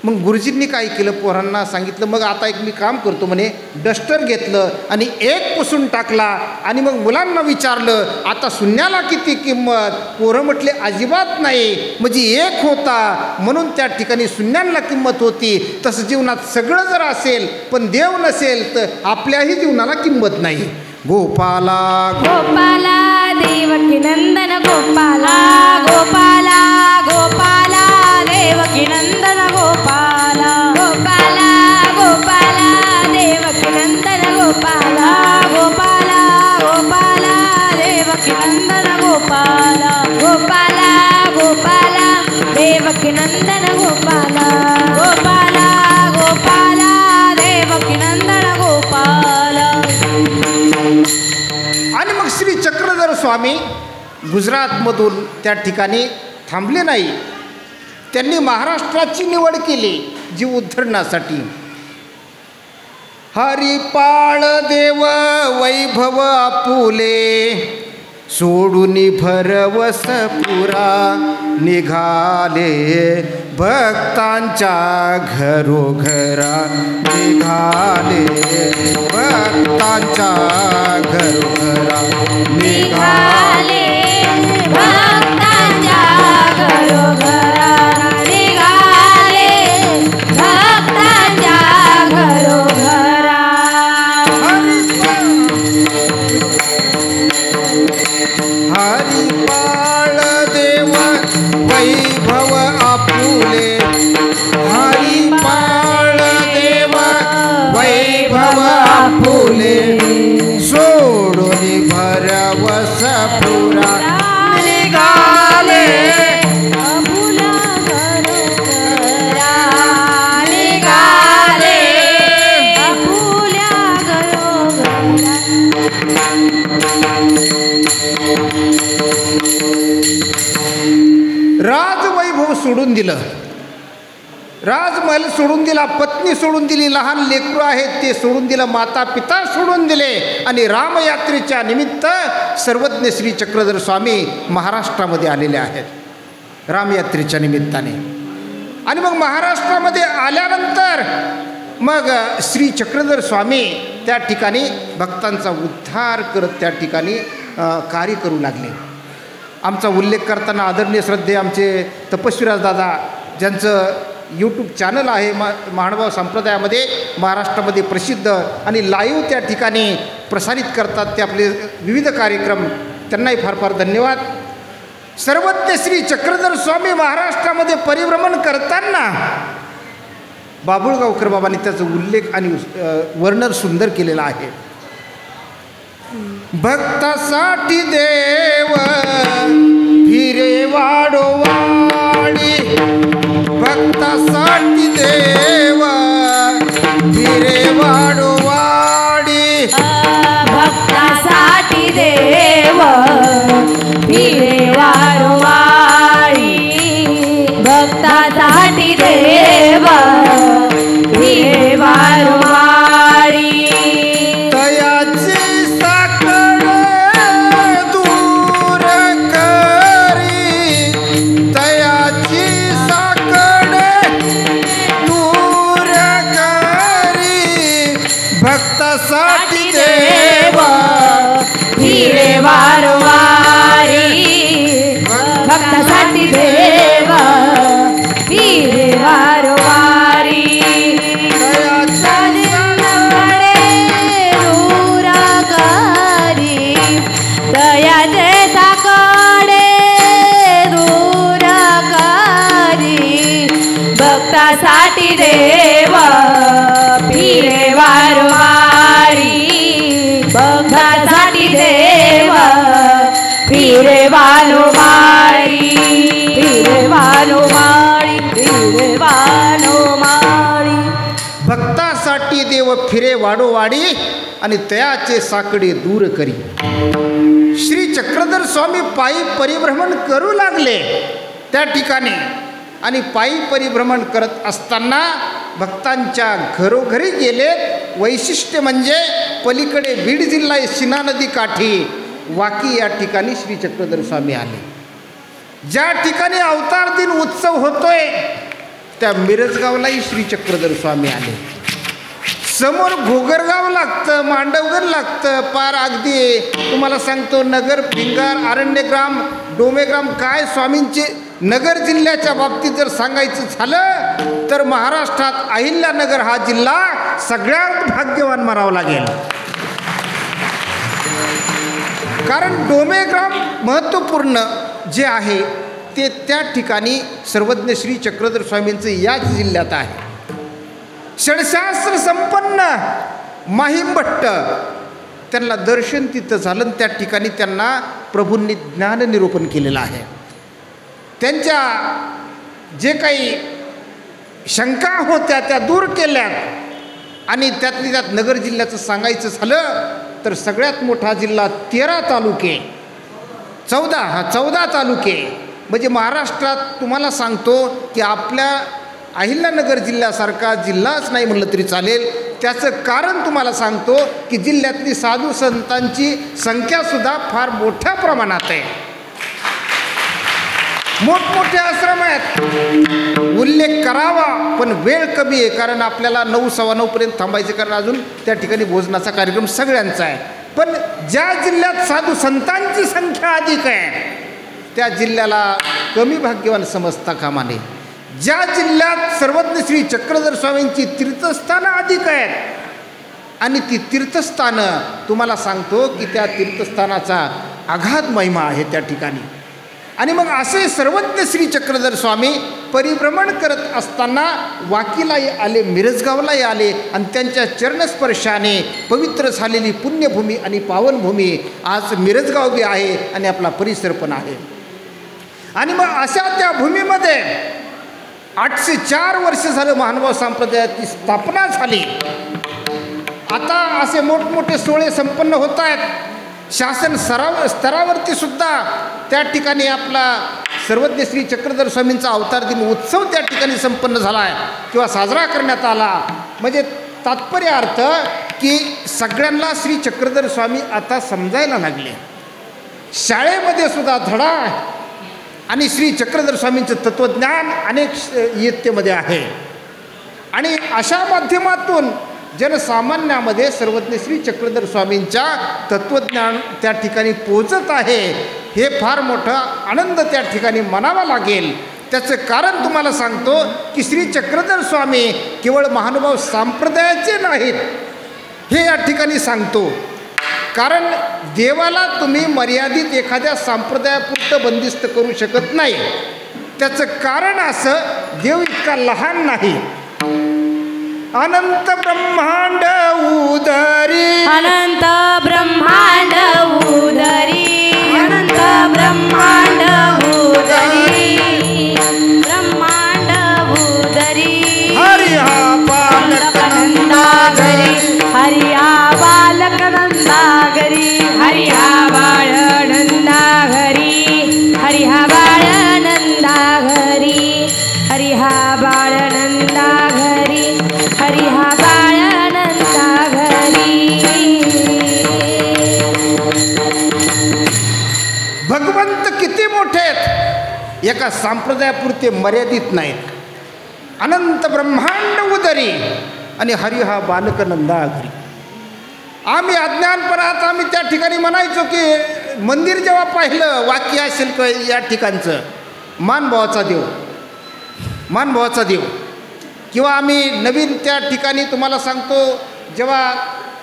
मग गुरुजींनी काय केलं, पोरांना सांगितलं, मग आता एक मी काम करतो म्हणे. डस्टर घेतलं आणि 1 पुसून टाकला. आणि मग मुलांना विचारलं, आता शून्याला किती किंमत. पोरं म्हटले अजिबात नाही, म्हणजे 1 होता म्हणून त्या ठिकाणी शून्यांना किंमत होती. तसं जीवनात सगळं जर असेल पण देव नसेल तर आपल्याही जीवनाला किंमत नाही. गोपाला गोपाला देवकी नंदन गोपाला, गोपाला गोपाला देवकी गोपाला गोपाला गोपाला देवकी नंदन गोपाला गोपाला गोपाला देवकी नंदन गोपाला. आणि मग श्री चक्रधर स्वामी गुजरातमधून त्या ठिकाणी थांबले नाही. त्यांनी महाराष्ट्राची निवड केली जीव उद्धरणासाठी. हरिपाळ देव वैभव आपुले सोडून भरवस पुरा निघाले भक्तांच्या घरोघरा निघाले भक्तांच्या घरोघरा निघाले भक्तांच्या घरोघरा निघाले भक्तांच्या घरोघरा. हरिपाळ देव वैभव आपुले हरिपाळ देव वैभव आपुले सोडून भरवस पुरा निघाले अपुला घरोघरा निघाले अपुल्या घरोघरा. राजवैभव सोडून दिलं. राजमहल सोडून दिला. पत्नी सोडून दिली. लहान लेकरू आहेत ते सोडून दिलं. माता पिता सोडून दिले आणि रामयात्रेच्या निमित्त सर्वज्ञ श्री चक्रधर स्वामी महाराष्ट्रामध्ये आलेले आहेत रामयात्रेच्या निमित्ताने. आणि मग महाराष्ट्रामध्ये आल्यानंतर मग श्री चक्रधर स्वामी त्या ठिकाणी भक्तांचा उद्धार करत त्या ठिकाणी कार्य करू लागले. आमचा उल्लेख करताना आदरणीय श्रद्धे आमचे तपस्वीराज दादा ज्यांचं यूट्यूब चॅनल आहे महानुभाव संप्रदायामध्ये महाराष्ट्रामध्ये प्रसिद्ध आणि लाईव्ह त्या ठिकाणी प्रसारित करतात ते आपले विविध कार्यक्रम, त्यांनाही फार फार धन्यवाद. सर्वज्ञ श्री चक्रधर स्वामी महाराष्ट्रामध्ये परिभ्रमण करताना बाबुळगावकर बाबांनी त्याचा उल्लेख आणि वर्णन सुंदर केलेलं आहे. भक्तासाठी देव फिरे वाडोवाडी भक्तासाठी देव फिरे वाडोवाडी भक्तासाठी देव फिरे वारवाडी भक्तासाठी देव फिरे वारवाडी. तयाची साकड दूर करी तयाची साकड दूर करी भक्तासाठी देवा फिरे वारवारी भक्तासाठी देव फिरे वारवारी. दयाचे साकडे दूर करी भक्तासाठी देव फिरे वारवारी भक्तासाठी देव फिरे वालोमारी फिरे वालोमारी फिरे वालोमारी. भक्तासाठी देव फिरे वाडोवाडी आणि तयाचे साकडे दूर करी. श्री चक्रधर स्वामी पायी परिभ्रमण करू लागले त्या ठिकाणी आणि पायी परिभ्रमण करत असताना भक्तांच्या घरोघरी गेले. वैशिष्ट्य म्हणजे पलीकडे बीड जिल्हा शिना नदी काठी वाकी या ठिकाणी श्री चक्रधर स्वामी आले. ज्या ठिकाणी अवतार दिन उत्सव होतोय त्या मिरजगावलाही श्री चक्रधर स्वामी आले. समोर घोगरगाव लागतं, मांडवगड लागतं, पार अगदी तुम्हाला सांगतो नगर, भिंगार, अरण्यग्राम, डोमेग्राम काय स्वामींचे नगर जिल्ह्याच्या बाबतीत जर सांगायचं झालं तर महाराष्ट्रात अहिल्यानगर हा जिल्हा सगळ्यात भाग्यवान मानावा लागेल. कारण डोमेग्राम महत्त्वपूर्ण जे आहे ते त्या ठिकाणी सर्वज्ञ श्री चक्रधर स्वामींचं याच जिल्ह्यात आहे. षडशास्त्र संपन्न माहीमभट्ट त्यांना दर्शन तिथं झालं आणि त्या ठिकाणी त्यांना प्रभूंनी ज्ञाननिरूपण केलेलं आहे. त्यांच्या जे काही शंका होत्या त्या दूर केल्यात आणि त्यातली त्यात नगर जिल्ह्याचं सांगायचं झालं तर सगळ्यात मोठा जिल्हा 13 तालुके 14 तालुके म्हणजे महाराष्ट्रात तुम्हाला सांगतो की आपल्या अहिल्यानगर जिल्ह्यासारखा जिल्हाच नाही म्हणलं तरी चालेल. त्याचं कारण तुम्हाला सांगतो की जिल्ह्यातली साधू संतांची संख्यासुद्धा फार मोठ्या प्रमाणात आहे. मोठमोठे आश्रम आहेत, उल्लेख करावा पण वेळ कमी आहे कारण आपल्याला 9 सव्वा 9पर्यंत थांबायचे कारण अजून त्या ठिकाणी भोजनाचा कार्यक्रम सगळ्यांचा आहे. पण ज्या जिल्ह्यात साधू संतांची संख्या अधिक आहे त्या जिल्ह्याला कमी भाग्यवान समजता कामा नये. ज्या जिल्ह्यात सर्वज्ञ श्री चक्रधर स्वामींची तीर्थस्थानं अधिक आहेत आणि ती तीर्थस्थानं तुम्हाला सांगतो की त्या तीर्थस्थानाचा अगाध महिमा आहे त्या ठिकाणी. आणि मग असे सर्वज्ञ श्री चक्रधर स्वामी परिभ्रमण करत असताना वाकीलाही आले, मिरजगावलाही आले आणि त्यांच्या चरणस्पर्शाने पवित्र झालेली पुण्यभूमी आणि पावनभूमी आज मिरजगाव बी आहे आणि आपला परिसर पण आहे. आणि मग अशा त्या भूमीमध्ये 804 वर्ष झालं महानुभाव संप्रदायाची स्थापना झाली. आता असे मोठमोठे सोहळे संपन्न होत आहेत. शासन स्तरावरती सुद्धा त्या ठिकाणी आपला सर्वज्ञ श्री चक्रधर स्वामींचा अवतार दिन उत्सव त्या ठिकाणी संपन्न झाला आहे किंवा साजरा करण्यात आला. म्हणजे तात्पर्य अर्थ की सगळ्यांना श्री चक्रधर स्वामी आता समजायला लागले. शाळेमध्ये सुद्धा धडा आहे आणि श्री चक्रधर स्वामींचं तत्त्वज्ञान अनेक इयत्तेमध्ये आहे. आणि अशा माध्यमातून जनसामान्यामध्ये सर्वज्ञ श्री चक्रधर स्वामींच्या तत्त्वज्ञान त्या ठिकाणी पोचत आहे. हे फार मोठा आनंद त्या ठिकाणी मानावा लागेल. त्याचं कारण तुम्हाला सांगतो की श्री चक्रधर स्वामी केवळ महानुभाव संप्रदायाचे नाहीत हे या ठिकाणी सांगतो. कारण देवाला तुम्ही मर्यादित एखाद्या संप्रदायापुरतं बंदिस्त करू शकत नाही. त्याचं कारण असं, देव इतका लहान नाही. अनंत ब्रह्मांड उदरी, अनंत ब्रह्मांड उदरी, अनंत ब्रह्मांड उदरी, ब्रह्मांड उदरी. हरि हा बालक नंदाघरी, हरि हा बालक नंदाघरी, हरि हा बाळ नंदाघरी, हरि हा बाळ नंदाघरी, हरि हा बाळ नंदाघरी, हरि हा बाळ नंदाघरी. भगवंत किती मोठे आहेत, एका संप्रदायापुरते मर्यादित नाहीत. अनंत ब्रह्मांड उदरी आणि हरि हा बालक नंदाघरी. आम्ही अज्ञानपणात आम्ही त्या ठिकाणी म्हणायचो की मंदिर जेव्हा पाहिलं वाक्य असेल किंवा या ठिकाणचं मानभावाचा देव, मानभावाचा देव. किंवा आम्ही नवीन त्या ठिकाणी तुम्हाला सांगतो जेव्हा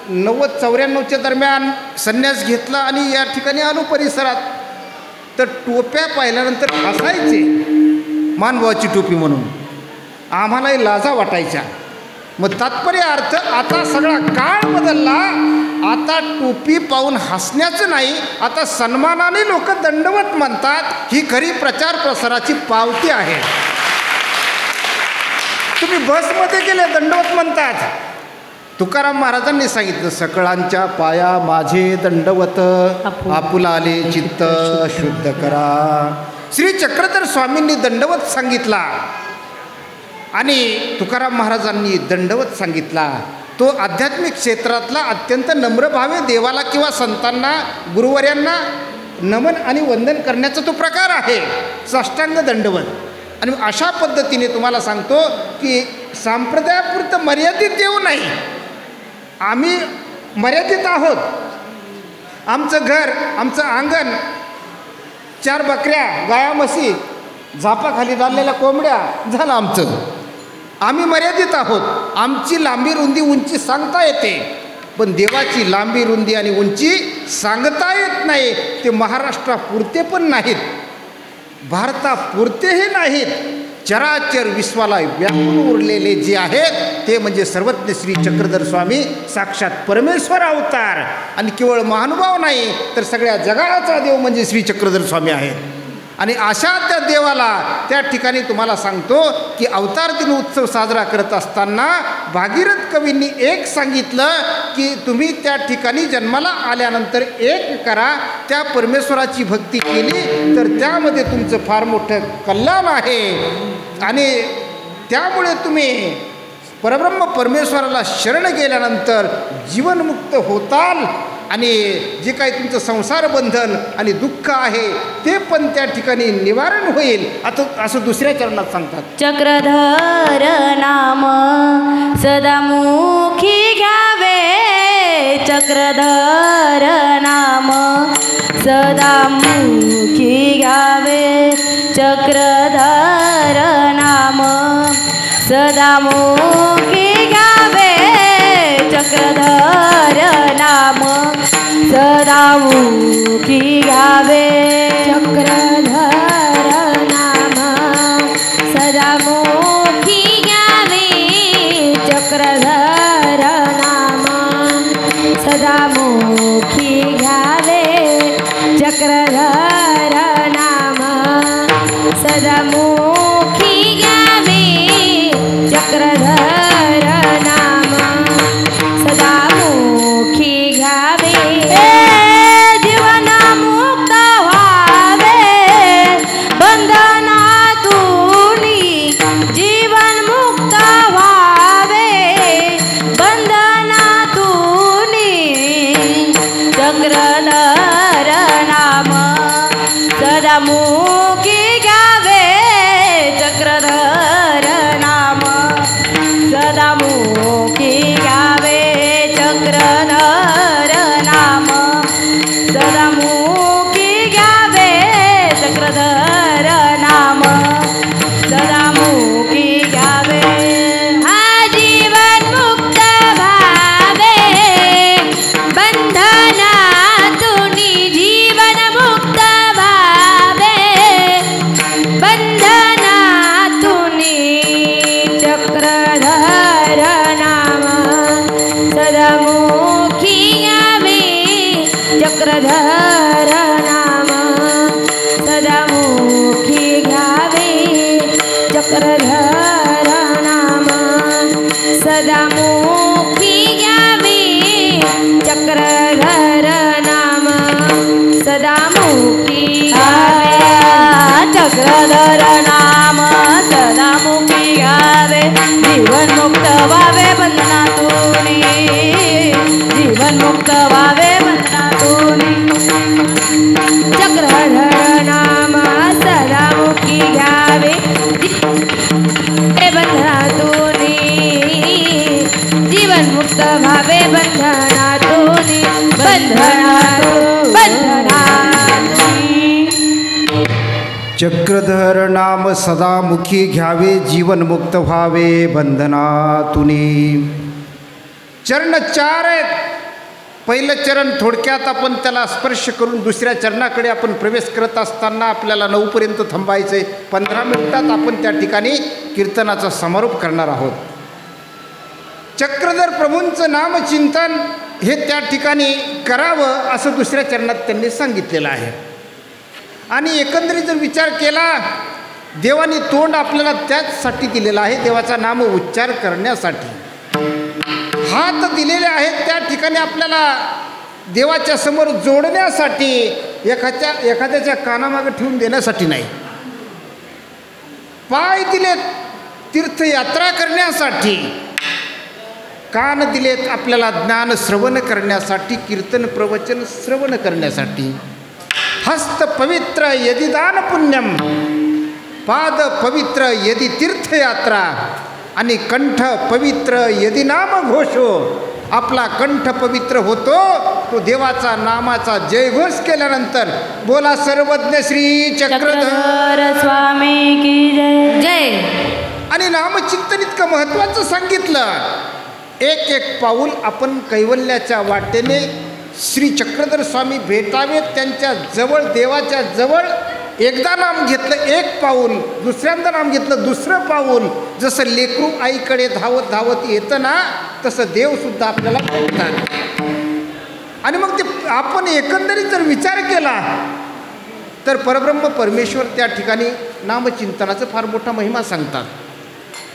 90-94च्या दरम्यान संन्यास घेतला आणि या ठिकाणी आलो परिसरात तर टोप्या पाहिल्यानंतर हसायचे, मानभावाची टोपी म्हणून आम्हालाही लाजा वाटायच्या. मग तात्पर्य अर्थ आता सगळा काळ बदलला. आता टोपी पाहून हसण्याचं नाही, आता सन्मानाने लोक दंडवत म्हणतात. ही खरी प्रचार प्रसाराची पावती आहे. तुम्ही बसमध्ये गेले दंडवत म्हणतात. तुकाराम महाराजांनी सांगितलं, सकळांच्या पाया माझे दंडवत, आपुला आले चित्त शुद्ध करा. श्री चक्रधर स्वामींनी दंडवत सांगितला आणि तुकाराम महाराजांनी दंडवत सांगितला. तो आध्यात्मिक क्षेत्रातला अत्यंत नम्र भावे देवाला किंवा संतांना गुरुवर्यांना नमन आणि वंदन करण्याचा तो प्रकार आहे, साष्टांग दंडवत. आणि अशा पद्धतीने तुम्हाला सांगतो की संप्रदायापुरतं मर्यादित देव नाही, आम्ही मर्यादित आहोत. आमचं घर, आमचं अंगण, 4 बकऱ्या, गाया, म्हशी, झापाखाली डाललेल्या कोंबड्या, झालं आमचं. आम्ही मर्यादित आहोत. आमची लांबी रुंदी उंची सांगता येते, पण देवाची लांबी रुंदी आणि उंची सांगता येत नाही. ते महाराष्ट्रापुरते पण नाहीत, भारतापुरतेही नाहीत, चराचर विश्वाला व्यापून उरलेले जे आहेत ते म्हणजे सर्वज्ञ श्री चक्रधर स्वामी साक्षात परमेश्वर अवतार. आणि केवळ महानुभाव नाही तर सगळ्या जगाचा देव म्हणजे श्री चक्रधर स्वामी आहेत. आणि अशा त्या देवाला त्या ठिकाणी तुम्हाला सांगतो की अवतार दिन उत्सव साजरा करत असताना भागीरथ कवींनी एक सांगितलं की तुम्ही त्या ठिकाणी जन्माला आल्यानंतर एक करा. त्या परमेश्वराची भक्ती केली तर त्यामध्ये तुमचं फार मोठं कल्याण आहे. आणि त्यामुळे तुम्ही परब्रह्म परमेश्वराला शरण गेल्यानंतर जीवनमुक्त होताल. आणि जे काही तुमचं संसार बंधन आणि दुःख आहे ते पण त्या ठिकाणी निवारण होईल. आता असं दुसऱ्या चरणात सांगतात. चक्रधर नाम सदामुखी घ्यावे. चक्रधर नाम सदामुखी घ्यावे. चक्रधर नाम सदामुखी घ्यावे. चक्रधर नाम सदामुखी घ्यावे. चक्रधर नाम सदामुखी घ्यावे. चक्रधर नाम सदामुखी घ्यावे. चक्रधर नाम सदामुखी घ्यावे. चक्रधर नाम सदामुखी घ्यावे. जीवन मुक्त व्हावे बंधनातून. जीवन मुक्त व्हावे बंधनातून. चक्रधर नाम सदामुखी घ्यावे. चक्रधर नाम सदामुखी घ्यावे. चक्रधर नाम सदामुखी घ्यावे. चक्रधर नाम सदामुखी घ्यावे. हा जीवन मुक्त व्हावे बंधनातून. जीवन मुक्त व्हावे बंधनातून. चक्रधर नाम सदामुखी घ्यावे. चक्रधर नाम सदामुखी घ्यावे. चक्रधर नाम सदामुखी घ्यावे. चक्रधर नाम सदामुखी घ्यावे. चक्रधर नाम सदामुखी घ्यावे. जीवन मुक्त व्हावे बंधनातून. जीवन मुक्त व्हावे बंधनातून. चक्रधर नाम सदामुखी घ्यावे. बंधनातून. जीवन मुक्त व्हावे बंधनातून. बंधनातून. चक्रधर नाम सदामुखी घ्यावे. जीवनमुक्त व्हावे बंधनातून. चरण 4 आहेत. पहिलं चरण थोडक्यात आपण त्याला स्पर्श करून दुसऱ्या चरणाकडे आपण प्रवेश करत असताना आपल्याला 9 पर्यंत थांबायचं आहे. 15 मिनिटात आपण त्या ठिकाणी कीर्तनाचा समारोप करणार आहोत. चक्रधर प्रभूंचं नामचिंतन हे त्या ठिकाणी करावं असं दुसऱ्या चरणात त्यांनी सांगितलेलं आहे. आणि एकंदरीत जर विचार केला देवाने तोंड आपल्याला त्याचसाठी दिलेलं आहे, देवाचा नाम उच्चार करण्यासाठी. हात दिलेले आहेत त्या ठिकाणी आपल्याला देवाच्या समोर जोडण्यासाठी, एखाद्याच्या कानामागं ठेवून देण्यासाठी नाही. पाय दिलेत तीर्थयात्रा करण्यासाठी. कान दिलेत आपल्याला ज्ञान श्रवण करण्यासाठी, कीर्तन प्रवचन श्रवण करण्यासाठी. हस्त पवित्र यदि दान पुण्यम, पाद पवित्र यदि तीर्थयात्रा, आणि कंठ पवित्र यदि नाम घोषो. आपला कंठ पवित्र होतो तो देवाचा नामाचा जयघोष केल्यानंतर. बोला सर्वज्ञ श्री चक्रधर स्वामी की जय जय. आणि नामचिंतन इतकं महत्त्वाचं सांगितलं. एक एक पाऊल आपण कैवल्याच्या वाटेने श्री चक्रधर स्वामी भेटावेत, त्यांच्या जवळ, देवाच्या जवळ एकदा नाम घेतलं एक पाऊल, दुसऱ्यांदा नाम घेतलं दुसरं पाऊल. जसं लेकरू आईकडे धावत धावत येतं ना, तसं देवसुद्धा आपल्याला भेटतात. आणि मग ते आपण एकंदरीत जर विचार केला तर परब्रह्म परमेश्वर त्या ठिकाणी नामचिंतनाचं फार मोठा महिमा सांगतात.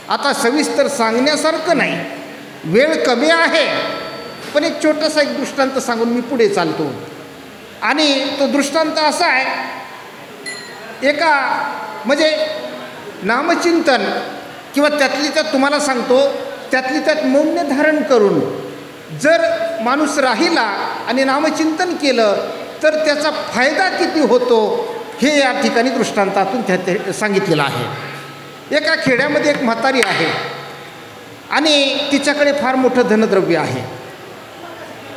आता सविस्तर सांगण्यासारखं नाही, वेळ कमी आहे, पण एक छोटासा एक दृष्टांत सांगून मी पुढे चालतो. आणि तो दृष्टांत असा आहे, एका म्हणजे नामचिंतन किंवा त्यातली त्यात तुम्हाला सांगतो, त्यातली त्यात मौन धारण करून जर माणूस राहिला आणि नामचिंतन केलं तर त्याचा फायदा किती होतो हे या ठिकाणी दृष्टांतातून त्या सांगितलेलं आहे. एका खेड्यामध्ये एक म्हातारी आहे आणि तिच्याकडे फार मोठं धनद्रव्य आहे.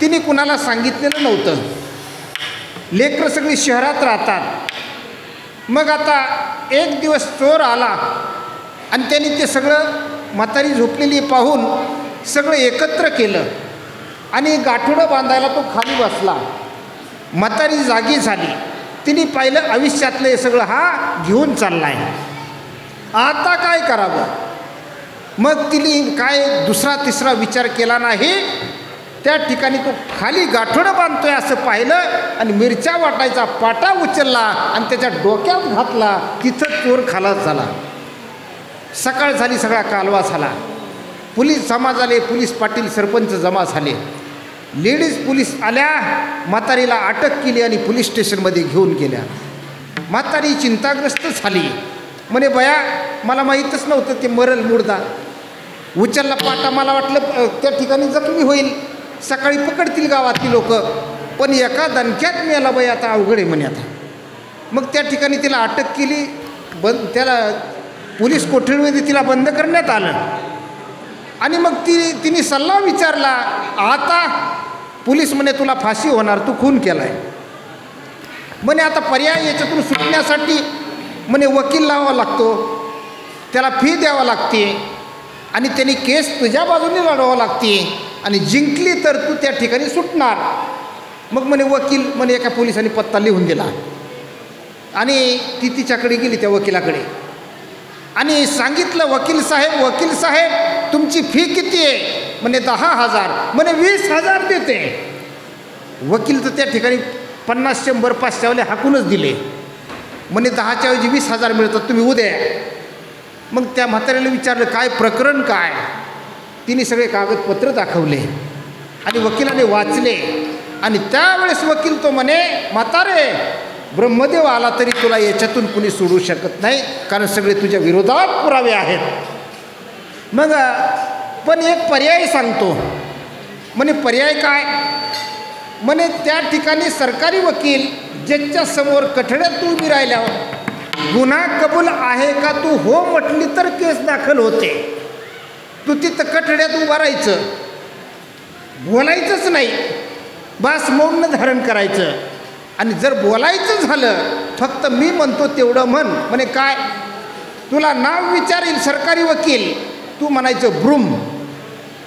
तिने कुणाला सांगितलेलं नव्हतं. लेकरं सगळी शहरात राहतात. मग आता एक दिवस चोर आला आणि त्यांनी ते सगळं म्हातारी झोपलेली पाहून सगळं एकत्र केलं आणि गाठोडं बांधायला तो खाली बसला. म्हातारी जागी झाली. तिने पाहिलं आयुष्यातलं हे सगळं हा घेऊन चालला आहे, आता काय करावं. मग तिने काय दुसरा तिसरा विचार केला नाही. त्या ठिकाणी तो खाली गाठोडं बांधतोय असं पाहिलं आणि मिरच्या वाटायचा पाटा उचलला आणि त्याच्या डोक्यात घातला. तिथं चोर खलास झाला. सकाळ झाली, सगळा कालवा झाला. पोलीस जमा झाले, पोलीस पाटील सरपंच जमा झाले. लेडीज पोलीस आल्या, म्हातारीला अटक केली आणि पोलीस स्टेशनमध्ये घेऊन गेल्या. म्हातारी चिंताग्रस्त झाली. म्हणे बया, मला माहीतच नव्हतं ते मरल मुर्दा. उचलला पाटा, मला वाटलं त्या ठिकाणी जखमी होईल, सकाळी पकडतील गावातली लोक, पण एका दणक्यात मिळाला बाई, आता अवघड आहे म्हणे आता. मग त्या ठिकाणी तिला अटक केली. त्याला पोलीस कोठडीमध्ये तिला बंद करण्यात आलं. आणि मग तिने सल्ला विचारला. आता पोलीस म्हणे तुला फाशी होणार, तू खून केला आहे म्हणे. आता पर्याय याच्यातून सुटण्यासाठी म्हणे वकील लावावा लागतो, त्याला फी द्यावा लागते आणि त्यांनी केस तुझ्या बाजूने लढवावं लागते आणि जिंकली तर तू त्या ठिकाणी सुटणार. मग म्हणे वकील म्हणे एका पोलिसांनी पत्ता लिहून दिला आणि ती तिच्याकडे गेली त्या वकिलाकडे आणि सांगितलं, वकील साहेब तुमची फी किती आहे. म्हणे 10,000. म्हणे 20,000 देते. वकील तर त्या ठिकाणी 50, 100, 500 हाकूनच दिले. म्हणे 10च्या ऐवजी 20,000 मिळतात, तुम्ही उद्या. मग त्या म्हाताऱ्याला विचारलं काय प्रकरण काय. तिने सगळे कागदपत्र दाखवले आणि वकिलाने वाचले. आणि त्यावेळेस वकील तो म्हणे, म्हातारे, ब्रह्मदेव आला तरी तुला याच्यातून कुणी सोडू शकत नाही, कारण सगळे तुझ्या विरोधात पुरावे आहेत. मग पण एक पर्याय सांगतो. म्हणे पर्याय काय. म्हणे त्या ठिकाणी सरकारी वकील जजच्या समोर कठड्यात उभी राहिल्यावर गुन्हा कबूल आहे का, तू हो म्हटली तर केस दाखल होते. तू तिथं कठड्यात उभं राहायचं, बोलायचंच नाही, बस मौन धारण करायचं. आणि जर बोलायचं झालं फक्त मी म्हणतो तेवढं म्हण. म्हणे काय. तुला नाव विचारील सरकारी वकील, तू म्हणायचं ब्रूम.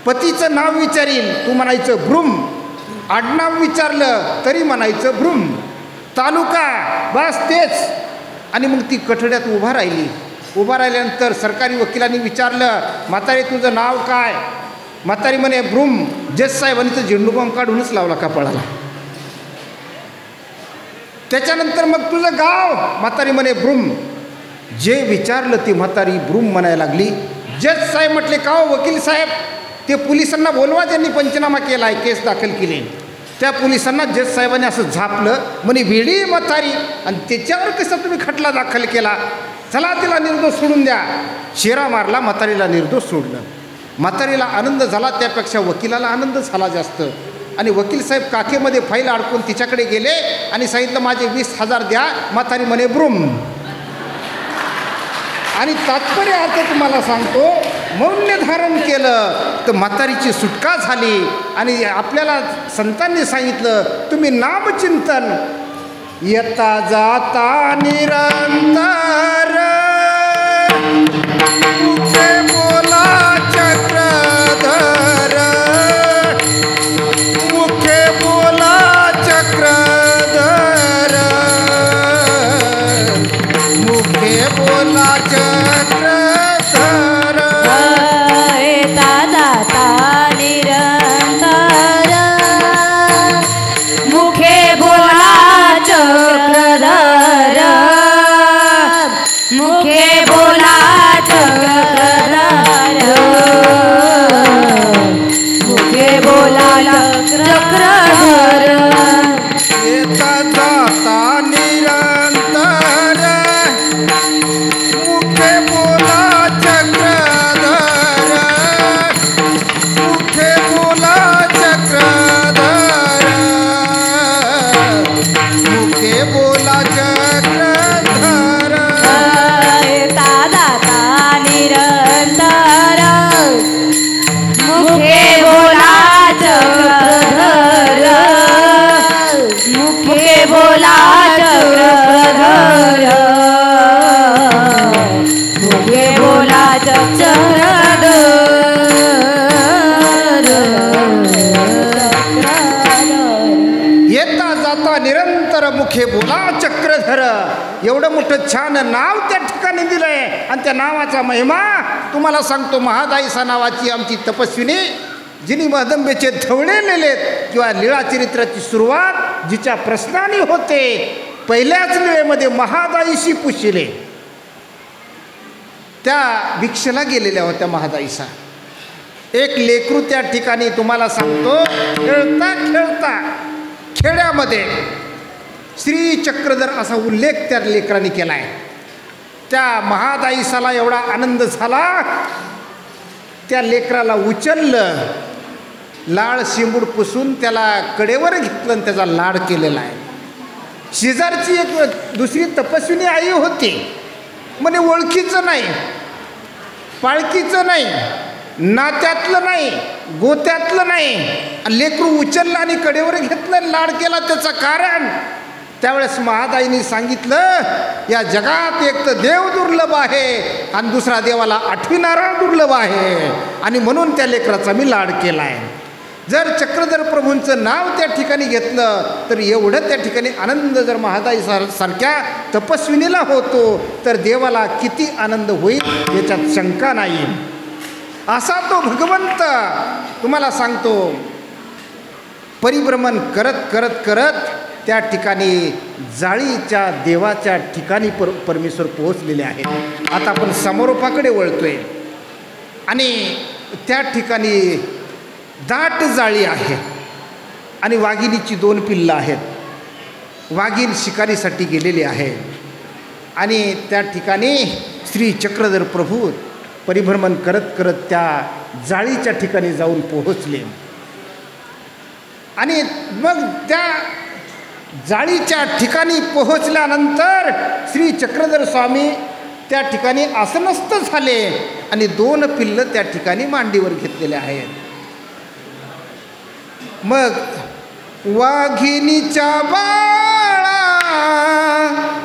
पतीचं नाव विचारील, तू म्हणायचं ब्रूम. आडनाव विचारलं तरी म्हणायचं ब्रूम. तालुका, बस तेच. आणि मग ती कठड्यात उभा राहिली. उभा राहिल्यानंतर सरकारी वकिलांनी विचारलं, म्हातारे तुझं नाव काय. म्हातारी म्हणे ब्रूम. जज साहेबांनी तर झेंडूबाम काढूनच लावला कपाळाला. त्याच्यानंतर मग तुझं गाव. म्हातारी म्हणे ब्रूम. जे विचारलं ती म्हातारी ब्रूम म्हणायला लागली. जज साहेब म्हटले का हो वकील साहेब, ते पोलिसांना बोलवा ज्यांनी पंचनामा केला आहे, केस दाखल केली. त्या पोलिसांना जज साहेबांनी असं झापलं. म्हणे वेडी म्हातारी, आणि त्याच्यावर कसा तुम्ही खटला दाखल केला, चला तिला निर्दोष सोडून द्या. शेरा मारला, म्हातारीला निर्दोष सोडलं. म्हातारीला आनंद झाला, त्यापेक्षा वकिलाला आनंद झाला जास्त. आणि वकील साहेब काखेमध्ये फाईल अडकून तिच्याकडे गेले आणि सांगितलं माझे 20,000 द्या. म्हातारी म्हणे ब्रूम. आणि तात्पर्य अर्थ तुम्हाला सांगतो, मौन धारण केलं तर म्हातारीची सुटका झाली. आणि आपल्याला संतांनी सांगितलं, तुम्ही नामचिंतन येता जाता निरंतर मुखे बोला चक्रधर, मुखे बोला चक्रधर, चक्रधर येता जाता निरंतर मुखे बोला चक्रधर मुखे बोला चक्रधर मुखे बोला चक्रधर येता जाता निरंतर मुखे बोला चक्रधर मुखे बोला चक्रधर मुखे बोला चक्रधर येता जाता निरंतर मुखे बोला चक्रधर मुखे बोला चक्रधर मुखे बोला चक्रधर येता जाता निरंतर मुखे बोला चक्रधर एवढं मोठं छान नाव त्या ठिकाणी दिलंय आणि त्या नावाचा महिमा तुम्हाला सांगतो. महादाईसा नावाची आमची तपस्विनी जिनी महदंबेचे धवळे नेलेत किंवा लीळा चरित्राची सुरुवात जिच्या प्रश्नाने होते पहिल्याच लीळेमध्ये महादाईशी पुशिले त्या भिक्षेला गेलेल्या होत्या महादाईसा. एक लेकरू त्या ठिकाणी तुम्हाला सांगतो खेळता खेळता खेड्यामध्ये श्री चक्रधर असा उल्लेख त्या लेकरांनी केला आहे. त्या महादाईसाला एवढा आनंद झाला त्या लेकराला उचललं लाळ शिंबूड पुसून त्याला कडेवर घेतलं आणि त्याचा लाड केलेला आहे. शेजारची एक दुसरी तपस्विनी आई होती म्हणे ओळखीचं नाही पाळकीचं नाही नात्यातलं नाही गोत्यातलं नाही लेकरू उचललं आणि कडेवर घेतलं लाड केला त्याचं कारण. त्यावेळेस महादाईंनी सांगितलं या जगात एक तर देव दुर्लभ आहे आणि दुसरा देवाला आठविणारा दुर्लभ आहे आणि म्हणून त्या लेकराचा मी लाड केला आहे. जर चक्रधर प्रभूंचं नाव त्या ठिकाणी घेतलं तर एवढं त्या ठिकाणी आनंद जर महादाई सारख्या तपस्विनीला होतो तर देवाला किती आनंद होईल याच्यात शंका नाही. असा तो भगवंत तुम्हाला सांगतो परिभ्रमण करत करत करत त्या ठिकाणी जाळीच्या देवाच्या ठिकाणी परमेश्वर पोहोचलेले आहेत. आता आपण समरोपाकडे वळतोय आणि त्या ठिकाणी दाट जाळी आहे आणि वाघिणीची 2 पिल्लं आहेत. वाघीण शिकारीसाठी गेलेली आहे आणि त्या ठिकाणी श्री चक्रधर प्रभू परिभ्रमण करत करत त्या जाळीच्या ठिकाणी जाऊन पोहोचले आणि मग त्या जाळीच्या ठिकाणी पोहोचल्यानंतर श्री चक्रधर स्वामी त्या ठिकाणी आसनस्थ झाले आणि 2 पिल्लं त्या ठिकाणी मांडीवर घेतलेले आहेत. मग वाघिणीच्या बाळा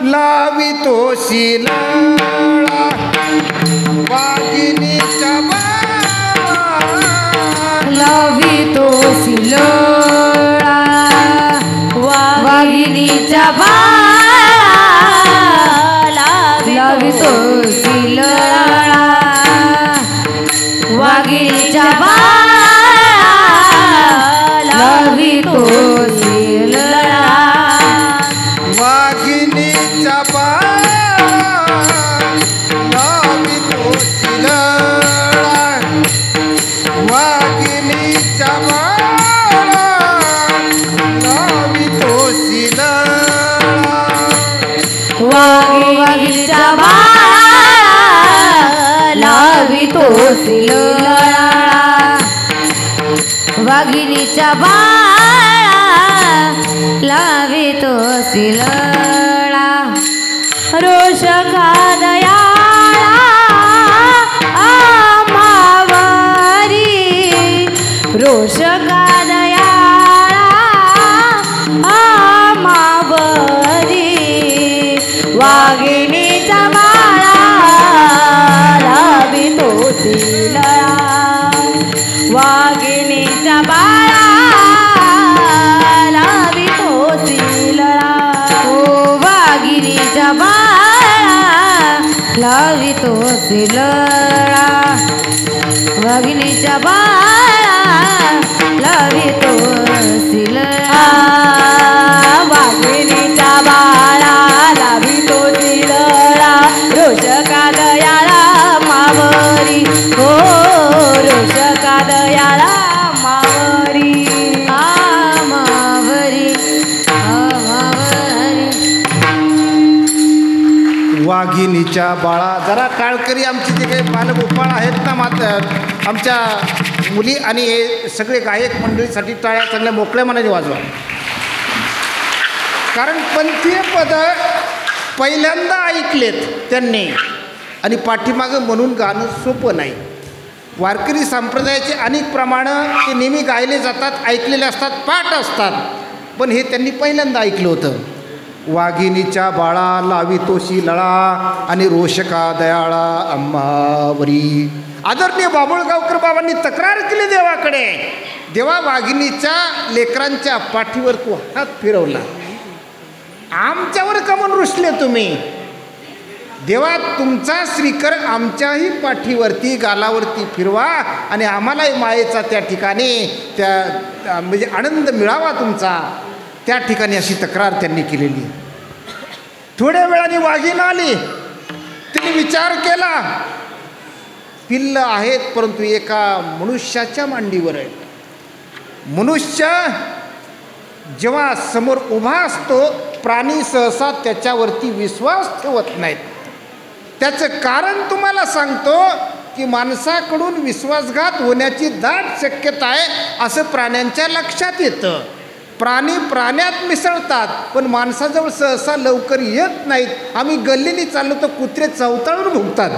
लावितोशी लाळा वाघिणीच्या बाळा लावितोशी लाळा वाघिणीच्या बाळा लावितोशी लाळा वाघिणीच्या बाळा लावितोशी लाळा वाघिणीच्या बाळा लावितोशी लाळा वाघिणीच्या बाळा लावितोशी लाळा वाघिणीच्या बाळा लावितोशी लाळा वाघिणीच्या बाळा लावितोशी लाळा रोष दयाळा आमावारी रोष दयाळा आमावारी वाघिणीच्या बाळा लावितोशी लाळा वाघिणीच्या बाळा तो सिलळा वाघिणीच्या बाळा लावितो सिलळा वाघिणीच्या बाळा लावितो सिलळा रोषका दयाळा मावरी हो रोषका दयाळा मावरी मावरी मावरी वाघिणीच्या बाळा जरा काळकरी आमची जे काही बालगोपाळ आहेत ना मात्र आमच्या मुली आणि हे सगळे गायक मंडळीसाठी टाळ्या चांगल्या मोकळ्या मनाने वाजवा. कारण पंथीय पद पहिल्यांदा ऐकलेत त्यांनी आणि पाठीमागं म्हणून गाणं सोपं नाही. वारकरी संप्रदायाचे अनेक प्रमाणं ते नेहमी गायले जातात, ऐकलेले असतात, पाठ असतात, पण हे त्यांनी पहिल्यांदा ऐकलं होतं. वाघिणीच्या बाळा लावितोशी लळा आणि रोषका दयाळा अंबावरी. आदरणीय बाबुळगावकर बाबांनी तक्रार केली देवाकडे, देवा वाघिणीच्या लेकरांच्या पाठीवर तू हात फिरवला, आमच्यावर का म्हणून रुसले तुम्ही? देवा तुमचा श्रीकर आमच्याही पाठीवरती गालावरती फिरवा आणि आम्हालाही मायेचा त्या ठिकाणी त्या म्हणजे आनंद मिळावा तुमचा, त्या ठिकाणी अशी तक्रार त्यांनी केलेली. थोड्या वेळाने वाघीण आली. तिने विचार केला, पिल्लं आहेत परंतु एका मनुष्याच्या मांडीवर आहे. मनुष्य जेव्हा समोर उभा असतो प्राणी सहसा त्याच्यावरती विश्वास ठेवत नाहीत. त्याचं कारण तुम्हाला सांगतो की माणसाकडून विश्वासघात होण्याची दाट शक्यता आहे असं प्राण्यांच्या लक्षात येतं. प्राणी प्राण्यात मिसळतात पण माणसाजवळ सहसा लवकर येत नाहीत. आम्ही गल्लीने चाललो तर कुत्रे चवताळून भुंकतात.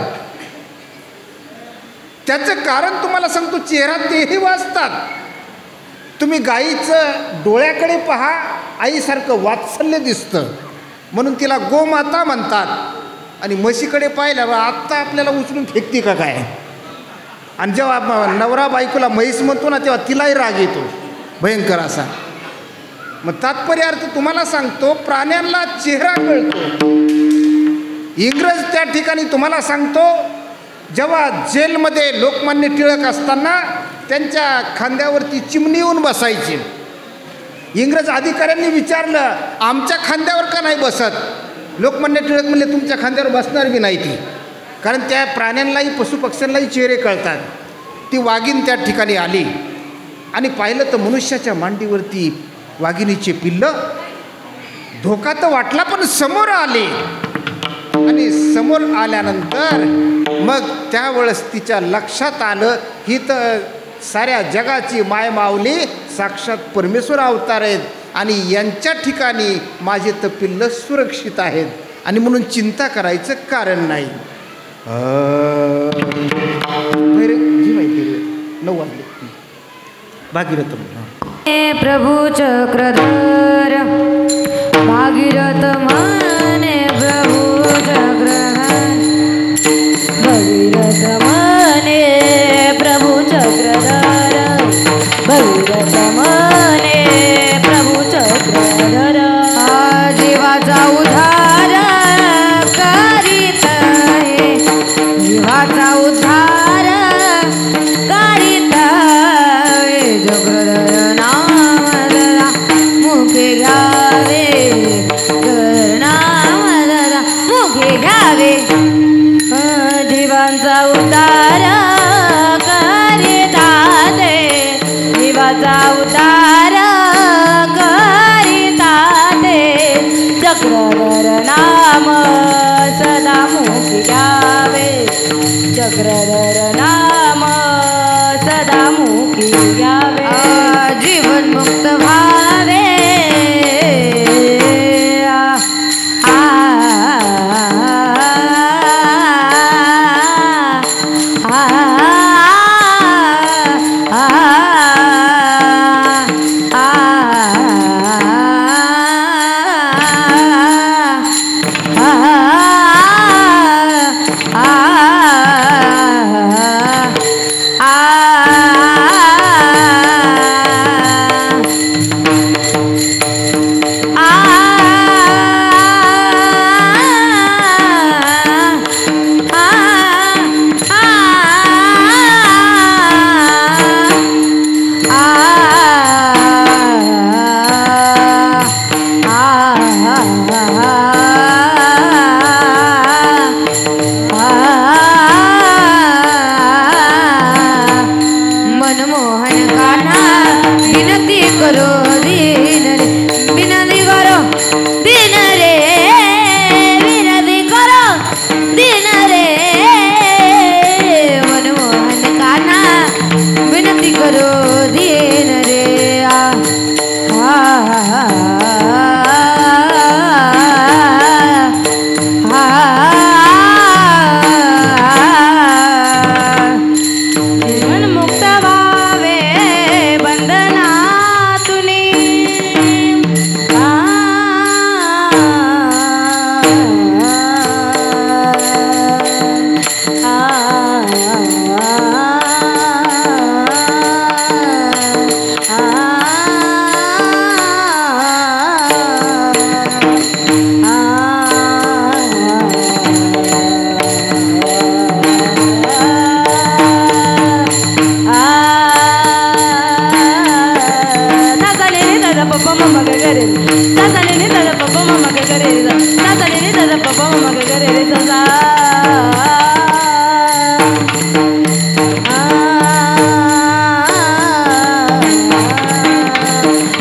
त्याचं कारण तुम्हाला सांगतो, चेहरा तेही वाचतात. तुम्ही गाईचं डोळ्याकडे पहा, आईसारखं वात्सल्य दिसतं म्हणून तिला गोमाता म्हणतात. आणि म्हशीकडे पाहिल्यावर आत्ता आपल्याला उचलून फेकते का काय? आणि जेव्हा नवरा बायकोला म्हैस म्हणतो ना तेव्हा तिलाही राग येतो भयंकर असा. मग तात्पर्य अर्थ तुम्हाला सांगतो, प्राण्यांना चेहरा कळतो. इंग्रज त्या ठिकाणी तुम्हाला सांगतो, जेव्हा जेलमध्ये लोकमान्य टिळक असताना त्यांच्या खांद्यावरती चिमणी येऊन बसायची. इंग्रज अधिकाऱ्यांनी विचारलं, आमच्या खांद्यावर का नाही बसत? लोकमान्य टिळक म्हणले, तुमच्या खांद्यावर बसणार बी नाही ती, कारण त्या प्राण्यांनाही पशुपक्ष्यांनाही चेहरे कळतात. ती वाघीण त्या ठिकाणी आली आणि पाहिलं तर मनुष्याच्या मांडीवरती वाघिणीचे पिल्लं. धोका तर वाटला पण समोर आले आणि समोर आल्यानंतर मग त्यावेळेस तिच्या लक्षात आलं, ही तर साऱ्या जगाची माय माऊली साक्षात परमेश्वर अवतार आहेत आणि यांच्या ठिकाणी माझे तर पिल्लं सुरक्षित आहेत आणि म्हणून चिंता करायचं कारण नाही. जी माहिती 9 वाजले. भागीरथ प्रभु चक्रधर भागीरथ माने प्रभु चक्रधर भगीरथ माने प्रभु चक्रधर भगीरथ माने प्रभु चक्रधर. जीवाचा उद्धार करीत आहे, जीवाचा उद्धार करीत आहे. चक्रधर नाम धरा मुखे घ्यावे, चक्रधर नाम धरा मुखे घ्यावे. जीवांचा उद्धार करीता ते, जीवाचा उद्धार करीता ते. चक्रधर नाम सदा मुखी घ्यावे, चक्रधर नाम सदा मुखी घ्यावे. जीवन मुक्त व्हावे.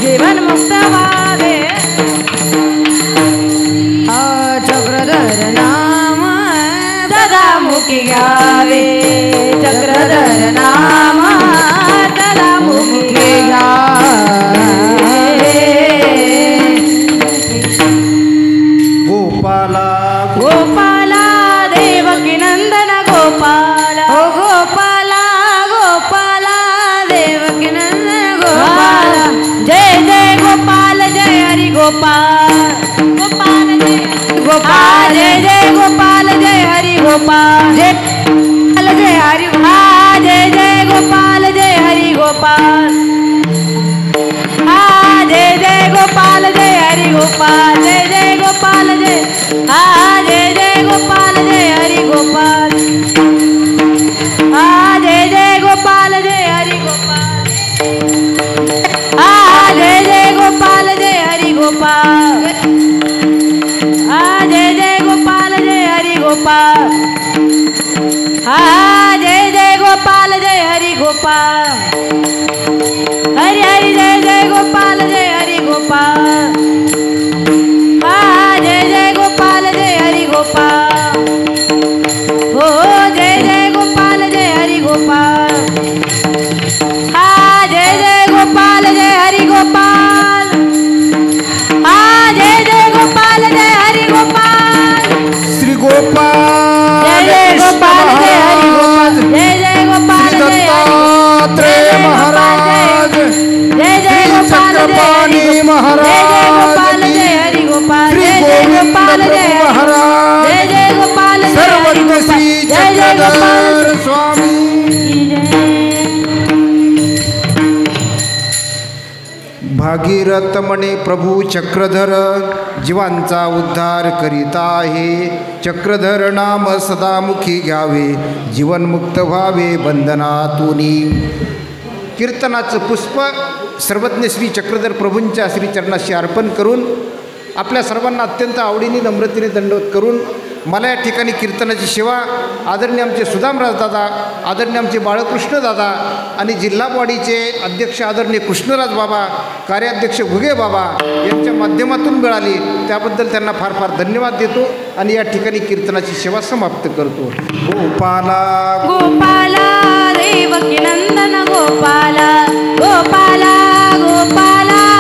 जीवन मुक्त व्हावे चक्रधर नाम सदा मुखी घ्यावे चक्रधर नाम सदा मुखी घ्यावे गोपाला गोपाला देवकी नंदन गोपाला ओ गोपाला गोपाला देवकी नंदन गोपाला जय जय गोपाल जय हरि गोपाल गोपाल जय गोपाल जय जय गोपाल जय हरि गोपाल जय हरि जय जय गोपाल जय हरि गोपाल जय जय गोपाल जय हरि गोपाल जय जय गोपाल जय जय जय गोपाल जय हरि गोपाल जय जय गोपाल जय हरि गोपाल जय जय गोपाल जय हरि गोपाल जय जय गोपाल जय हरि गोपाल जय जय गोपाल जय हरि गोपाल हरि हरि जय जय गोपाल जय हरि गोपाल जय जय गोपाल जय हरि गोपाल हो जय जय गोपाल जय हरि गोपाल जय जय गोपाल जय हरि गोपाल जय जय गोपाल जय हरि गोपाल श्री गोपाल जय जय गोपाल जय हरि गोपाल जय जय गोपाल जय दत्तात्रेय महाराज जय जय गोपाल जय चक्रपाणी महाराज जय हरि गोपाल श्री जय जय गोविंद गोपाल जय प्रभु महाराज जय जय गोपाल जय हरि सर्वज्ञ गोपाल श्री जय जय गोपाल चक्रधर स्वामी भागीरथ म्हणे प्रभू चक्रधर जीवांचा उद्धार करीत आहे चक्रधर नाम सदामुखी घ्यावे जीवनमुक्त व्हावे बंधनातूनी कीर्तनाचं पुष्प सर्वज्ञ श्री चक्रधर प्रभूंच्या श्रीचरणाशी अर्पण करून आपल्या सर्वांना अत्यंत आवडीने नम्रतेने दंडवत करून मला या ठिकाणी कीर्तनाची सेवा आदरणीय आमचे सुदामराज दादा आदरणीय आमचे बाळकृष्ण दादा आणि जिल्हावाडीचे अध्यक्ष आदरणीय कृष्णराज बाबा कार्याध्यक्ष घुगे बाबा यांच्या माध्यमातून मिळाली त्याबद्दल त्यांना फार फार धन्यवाद देतो आणि या ठिकाणी कीर्तनाची सेवा समाप्त करतो गोपाला गोपाला देवकी नंदन गोपाला गोपाला गोपाला